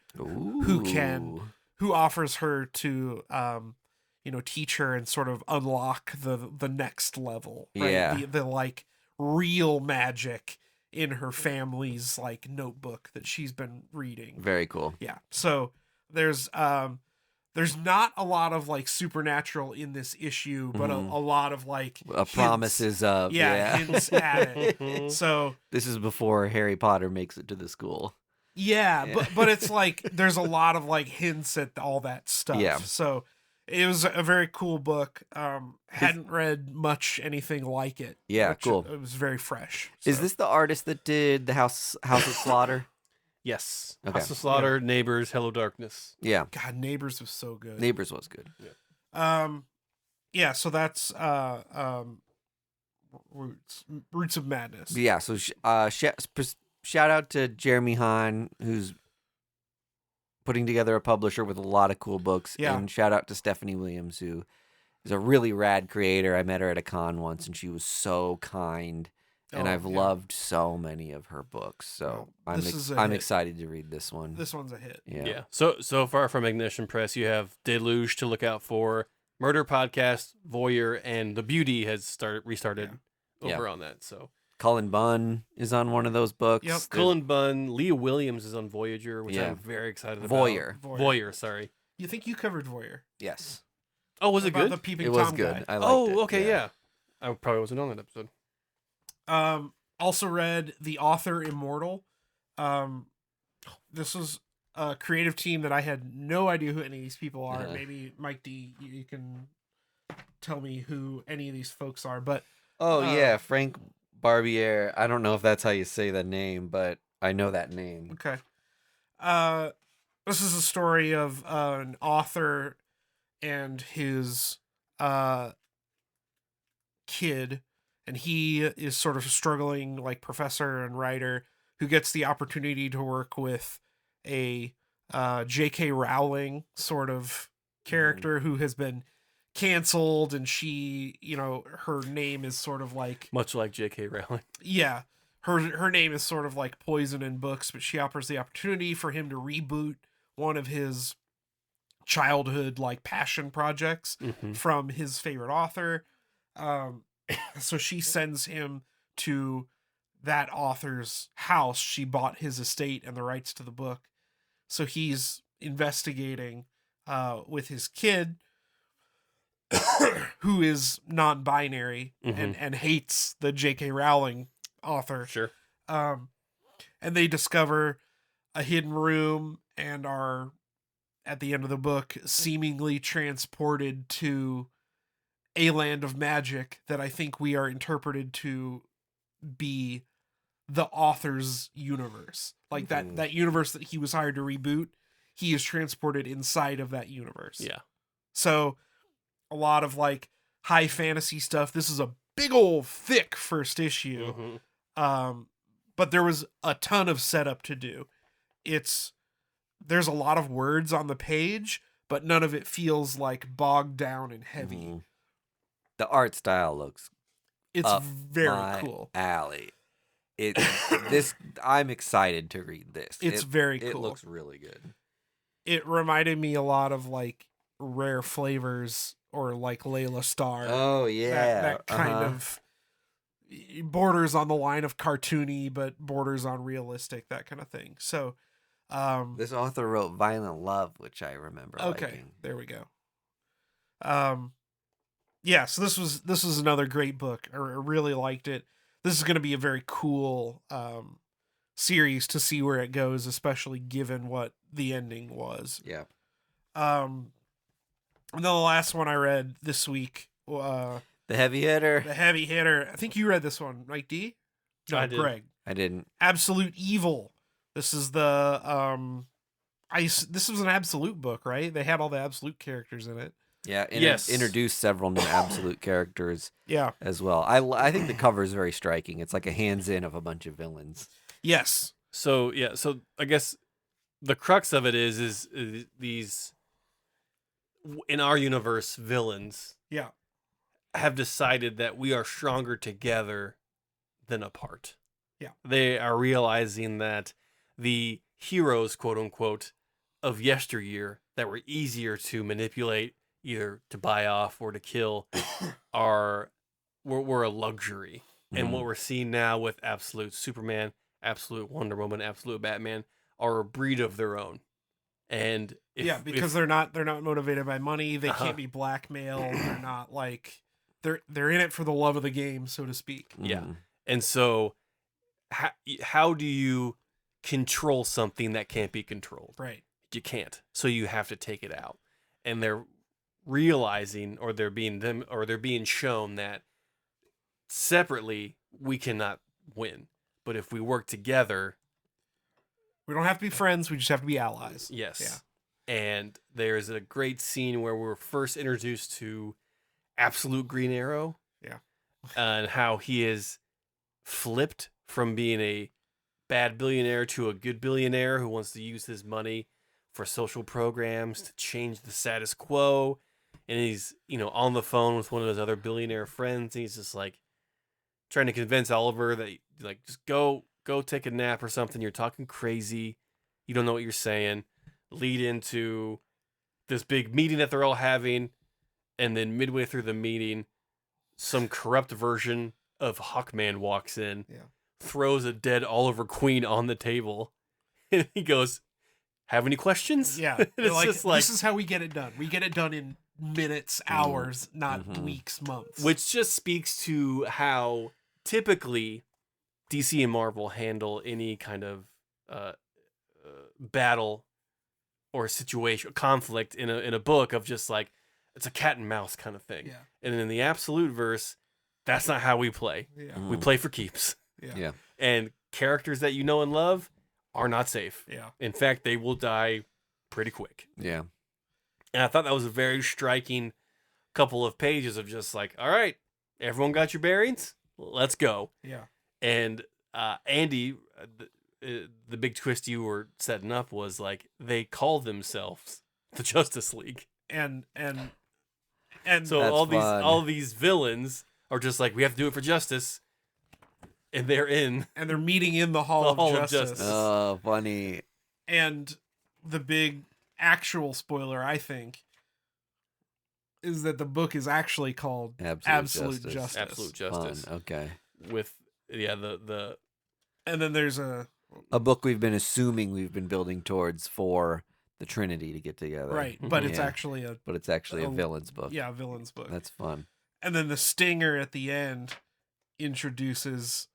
[SPEAKER 3] who offers her to teach her and sort of unlock the next level, right? The like real magic in her family's like notebook that she's been reading.
[SPEAKER 1] Very cool.
[SPEAKER 3] Yeah. So there's not a lot of like supernatural in this issue, but a lot of like
[SPEAKER 1] promises of
[SPEAKER 3] hints at it. So
[SPEAKER 1] this is before Harry Potter makes it to the school.
[SPEAKER 3] Yeah. But it's like there's a lot of like hints at all that stuff.
[SPEAKER 1] Yeah.
[SPEAKER 3] So it was a very cool book. Hadn't read much anything like it.
[SPEAKER 1] Yeah, cool.
[SPEAKER 3] It was very fresh.
[SPEAKER 1] Is this the artist that did the House of Slaughter?
[SPEAKER 2] Yes.
[SPEAKER 1] Okay.
[SPEAKER 2] House of Slaughter, Neighbors, Hello Darkness.
[SPEAKER 1] Yeah.
[SPEAKER 3] God, Neighbors was so good.
[SPEAKER 1] Neighbors was good.
[SPEAKER 3] Yeah. So that's Roots of Madness.
[SPEAKER 1] Yeah. So shout out to Jeremy Hahn, who's putting together a publisher with a lot of cool books.
[SPEAKER 3] Yeah.
[SPEAKER 1] And shout out to Stephanie Williams, who is a really rad creator. I met her at a con once, and she was so kind. And I've loved so many of her books. So I'm excited to read this one.
[SPEAKER 3] This one's a hit.
[SPEAKER 2] Yeah. So far from Ignition Press, you have Deluge to look out for, Murder Podcast, Voyeur, and The Beauty has restarted over on that. So
[SPEAKER 1] Cullen Bunn is on one of those books.
[SPEAKER 3] Yep.
[SPEAKER 2] Cullen Bunn, Leah Williams is on Voyager, which I'm very excited about.
[SPEAKER 1] Voyeur.
[SPEAKER 2] Voyeur, sorry.
[SPEAKER 3] You think you covered Voyeur?
[SPEAKER 1] Yes.
[SPEAKER 2] Oh, was it
[SPEAKER 3] about
[SPEAKER 2] good?
[SPEAKER 3] the peeping
[SPEAKER 1] It was
[SPEAKER 3] Tom
[SPEAKER 1] good.
[SPEAKER 3] guy.
[SPEAKER 1] I liked it.
[SPEAKER 2] Okay, yeah. I probably wasn't on that episode.
[SPEAKER 3] Also read The Author Immortal. This was a creative team that I had no idea who any of these people are. Maybe Mike D, you can tell me who any of these folks are. But
[SPEAKER 1] yeah, Frank Barbier. I don't know if that's how you say the name, but I know that name.
[SPEAKER 3] okay. This is a story of an author and his kid, and he is sort of a struggling like professor and writer who gets the opportunity to work with a J.K. Rowling sort of character who has been canceled, and she, her name is sort of like
[SPEAKER 2] Much like J.K. Rowling.
[SPEAKER 3] yeah, her name is sort of like poison in books, but she offers the opportunity for him to reboot one of his childhood like passion projects from his favorite author. So she sends him to that author's house. She bought his estate and the rights to the book. So he's investigating with his kid, who is non-binary and hates the J.K. Rowling author.
[SPEAKER 2] Sure.
[SPEAKER 3] And they discover a hidden room and are, at the end of the book, seemingly transported to a land of magic that I think we are interpreted to be the author's universe. Like that universe that he was hired to reboot, he is transported inside of that universe.
[SPEAKER 2] Yeah.
[SPEAKER 3] So a lot of like high fantasy stuff. This is a big old thick first issue. But there was a ton of setup to do. There's a lot of words on the page, but none of it feels like bogged down and heavy.
[SPEAKER 1] The art style looks
[SPEAKER 3] very cool.
[SPEAKER 1] Alley. I'm excited to read this.
[SPEAKER 3] It's very cool.
[SPEAKER 1] It looks really good.
[SPEAKER 3] It reminded me a lot of like Rare Flavors or like Layla Starr.
[SPEAKER 1] Oh yeah.
[SPEAKER 3] That kind of borders on the line of cartoony, but borders on realistic, that kind of thing. So
[SPEAKER 1] this author wrote Violent Love, which I remember liking.
[SPEAKER 3] There we go. Yeah, so this was another great book. I really liked it. This is going to be a very cool series to see where it goes, especially given what the ending was.
[SPEAKER 1] Yeah.
[SPEAKER 3] And then the last one I read this week,
[SPEAKER 1] The Heavy Hitter.
[SPEAKER 3] The Heavy Hitter. I think you read this one, right, D? No,
[SPEAKER 2] I did.
[SPEAKER 3] Greg.
[SPEAKER 1] I didn't.
[SPEAKER 3] Absolute Evil. This is the this was an Absolute book, right? They had all the Absolute characters in it.
[SPEAKER 1] Yeah,
[SPEAKER 2] yes.
[SPEAKER 1] Introduced several new Absolute characters.
[SPEAKER 3] Yeah,
[SPEAKER 1] as well. I think the cover is very striking. It's like a hands in of a bunch of villains.
[SPEAKER 3] Yes.
[SPEAKER 2] So I guess the crux of it is these in our universe villains.
[SPEAKER 3] Yeah.
[SPEAKER 2] Have decided that we are stronger together than apart.
[SPEAKER 3] Yeah.
[SPEAKER 2] They are realizing that the heroes, quote unquote, of yesteryear that were easier to manipulate, either to buy off or to kill, were a luxury. And what we're seeing now with Absolute Superman, Absolute Wonder Woman, Absolute Batman are a breed of their own. And
[SPEAKER 3] because they're not motivated by money. They can't be blackmailed. They're not like they're in it for the love of the game, so to speak.
[SPEAKER 2] Yeah. And so how do you control something that can't be controlled?
[SPEAKER 3] Right.
[SPEAKER 2] You can't. So you have to take it out. And they're realizing, or they're being shown that separately we cannot win. But if we work together,
[SPEAKER 3] we don't have to be friends, we just have to be allies.
[SPEAKER 2] Yes.
[SPEAKER 3] Yeah.
[SPEAKER 2] And there's a great scene where we're first introduced to Absolute Green Arrow.
[SPEAKER 3] Yeah.
[SPEAKER 2] And how he is flipped from being a bad billionaire to a good billionaire who wants to use his money for social programs to change the status quo. And he's, on the phone with one of his other billionaire friends. And he's just like trying to convince Oliver that like, just go take a nap or something. You're talking crazy. You don't know what you're saying. Lead into this big meeting that they're all having. And then midway through the meeting, some corrupt version of Hawkman walks in, throws a dead Oliver Queen on the table. And he goes, have any questions?
[SPEAKER 3] Yeah.
[SPEAKER 2] It's
[SPEAKER 3] like,
[SPEAKER 2] just like,
[SPEAKER 3] this is how we get it done. We get it done in minutes, hours, not weeks, months.
[SPEAKER 2] Which just speaks to how typically DC and Marvel handle any kind of battle or situation, conflict in a book of just like, it's a cat and mouse kind of thing.
[SPEAKER 3] Yeah.
[SPEAKER 2] And in the absolute verse, that's not how we play.
[SPEAKER 3] Yeah.
[SPEAKER 2] We play for keeps.
[SPEAKER 3] Yeah.
[SPEAKER 2] And characters that you know and love are not safe.
[SPEAKER 3] Yeah.
[SPEAKER 2] In fact, they will die pretty quick.
[SPEAKER 1] Yeah.
[SPEAKER 2] And I thought that was a very striking couple of pages of just like, all right, everyone got your bearings? Let's go.
[SPEAKER 3] Yeah.
[SPEAKER 2] And Andy, the big twist you were setting up was like, they call themselves the Justice League.
[SPEAKER 3] And
[SPEAKER 2] So
[SPEAKER 1] That's
[SPEAKER 2] all
[SPEAKER 1] fun.
[SPEAKER 2] these villains are just like, we have to do it for justice. And they're
[SPEAKER 3] meeting in the Hall of Justice.
[SPEAKER 1] Oh, funny.
[SPEAKER 3] And the big actual spoiler, I think, is that the book is actually called Absolute Justice.
[SPEAKER 2] Absolute Justice.
[SPEAKER 1] Fun. Okay.
[SPEAKER 2] With the
[SPEAKER 3] And then there's a
[SPEAKER 1] book we've been assuming we've been building towards for the Trinity to get together.
[SPEAKER 3] right, but it's
[SPEAKER 1] Yeah.
[SPEAKER 3] actually a
[SPEAKER 1] a villain's book.
[SPEAKER 3] yeah, villain's book.
[SPEAKER 1] That's fun.
[SPEAKER 3] And then the stinger at the end introduces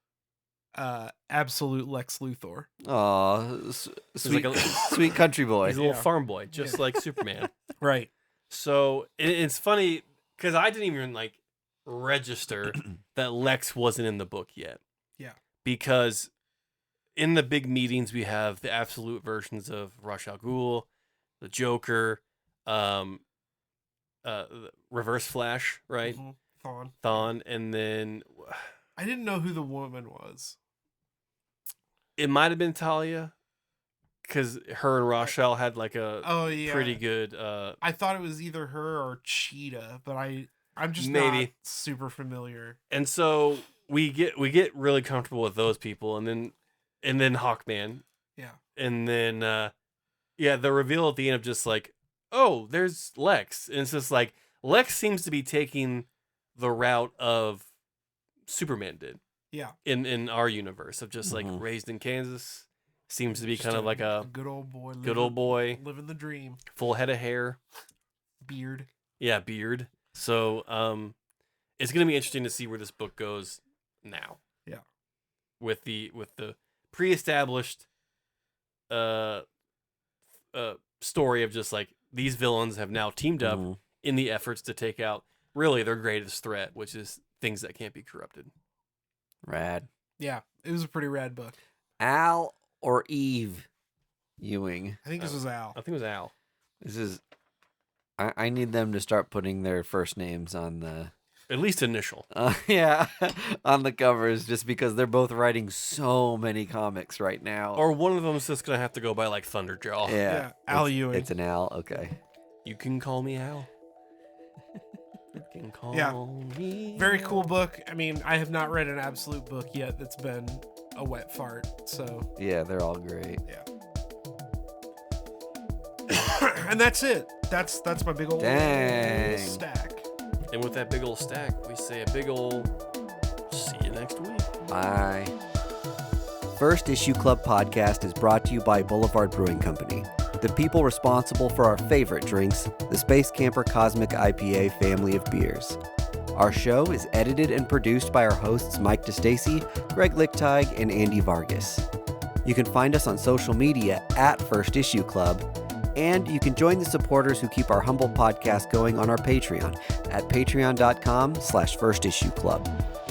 [SPEAKER 3] Absolute Lex Luthor.
[SPEAKER 1] Aw, sweet,
[SPEAKER 2] like a-
[SPEAKER 1] sweet country boy.
[SPEAKER 2] he's a little
[SPEAKER 3] Yeah.
[SPEAKER 2] farm boy, just like Superman.
[SPEAKER 3] Right.
[SPEAKER 2] So it's funny because I didn't even like register that Lex wasn't in the book yet.
[SPEAKER 3] Yeah.
[SPEAKER 2] Because in the big meetings we have the absolute versions of Ra's al Ghul, the Joker, Reverse Flash, right?
[SPEAKER 3] Thawne.
[SPEAKER 2] Thawne, and then
[SPEAKER 3] I didn't know who the woman was.
[SPEAKER 2] it might have been Talia, because her and Rochelle had like a
[SPEAKER 3] Oh yeah.
[SPEAKER 2] pretty good.
[SPEAKER 3] I thought it was either her or Cheetah, but I'm just
[SPEAKER 2] Maybe.
[SPEAKER 3] not super familiar.
[SPEAKER 2] And so we get really comfortable with those people, and then Hawkman,
[SPEAKER 3] Yeah.
[SPEAKER 2] and then the reveal at the end of just like, oh, there's Lex, and it's just like Lex seems to be taking the route of Superman did.
[SPEAKER 3] Yeah.
[SPEAKER 2] In our universe of just like
[SPEAKER 1] Mhm.
[SPEAKER 2] raised in Kansas, seems to be
[SPEAKER 3] Just
[SPEAKER 2] kind of like a
[SPEAKER 3] good old boy.
[SPEAKER 2] good old boy,
[SPEAKER 3] living the dream.
[SPEAKER 2] full head of hair,
[SPEAKER 3] Beard.
[SPEAKER 2] yeah, beard. So it's gonna be interesting to see where this book goes now.
[SPEAKER 3] Yeah.
[SPEAKER 2] With the pre-established story of just like these villains have now teamed up
[SPEAKER 1] Mhm.
[SPEAKER 2] in the efforts to take out really their greatest threat, which is things that can't be corrupted.
[SPEAKER 1] Rad.
[SPEAKER 3] Yeah. It was a pretty rad book.
[SPEAKER 1] Al or Eve Ewing.
[SPEAKER 3] I think this was Al.
[SPEAKER 2] I think it was Al.
[SPEAKER 1] This is. I need them to start putting their first names on the.
[SPEAKER 2] At least initial.
[SPEAKER 1] Yeah, on the covers, just because they're both writing so many comics right now.
[SPEAKER 2] Or one of them is just gonna have to go by like Thunderjaw.
[SPEAKER 1] yeah,
[SPEAKER 3] Al
[SPEAKER 1] it's,
[SPEAKER 3] Ewing.
[SPEAKER 1] It's an Al. Okay.
[SPEAKER 2] You can call me Al. You can call
[SPEAKER 3] Yeah.
[SPEAKER 2] me
[SPEAKER 3] Very
[SPEAKER 2] Al.
[SPEAKER 3] cool book. I mean, I have not read an absolute book yet that's been a wet fart. So,
[SPEAKER 1] Yeah, they're all great.
[SPEAKER 3] and that's it. That's my big old
[SPEAKER 1] Dang.
[SPEAKER 3] stack.
[SPEAKER 2] And with that big old stack, we say a big old see you next week.
[SPEAKER 1] Bye. First Issue Club podcast is brought to you by Boulevard Brewing Company, the people responsible for our favorite drinks, the Space Camper Cosmic IPA family of beers. Our show is edited and produced by our hosts Mike DeStacy, Greg Lichtag, and Andy Vargas. You can find us on social media at First Issue Club, and you can join the supporters who keep our humble podcast going on our Patreon at patreon.com/firstissueclub.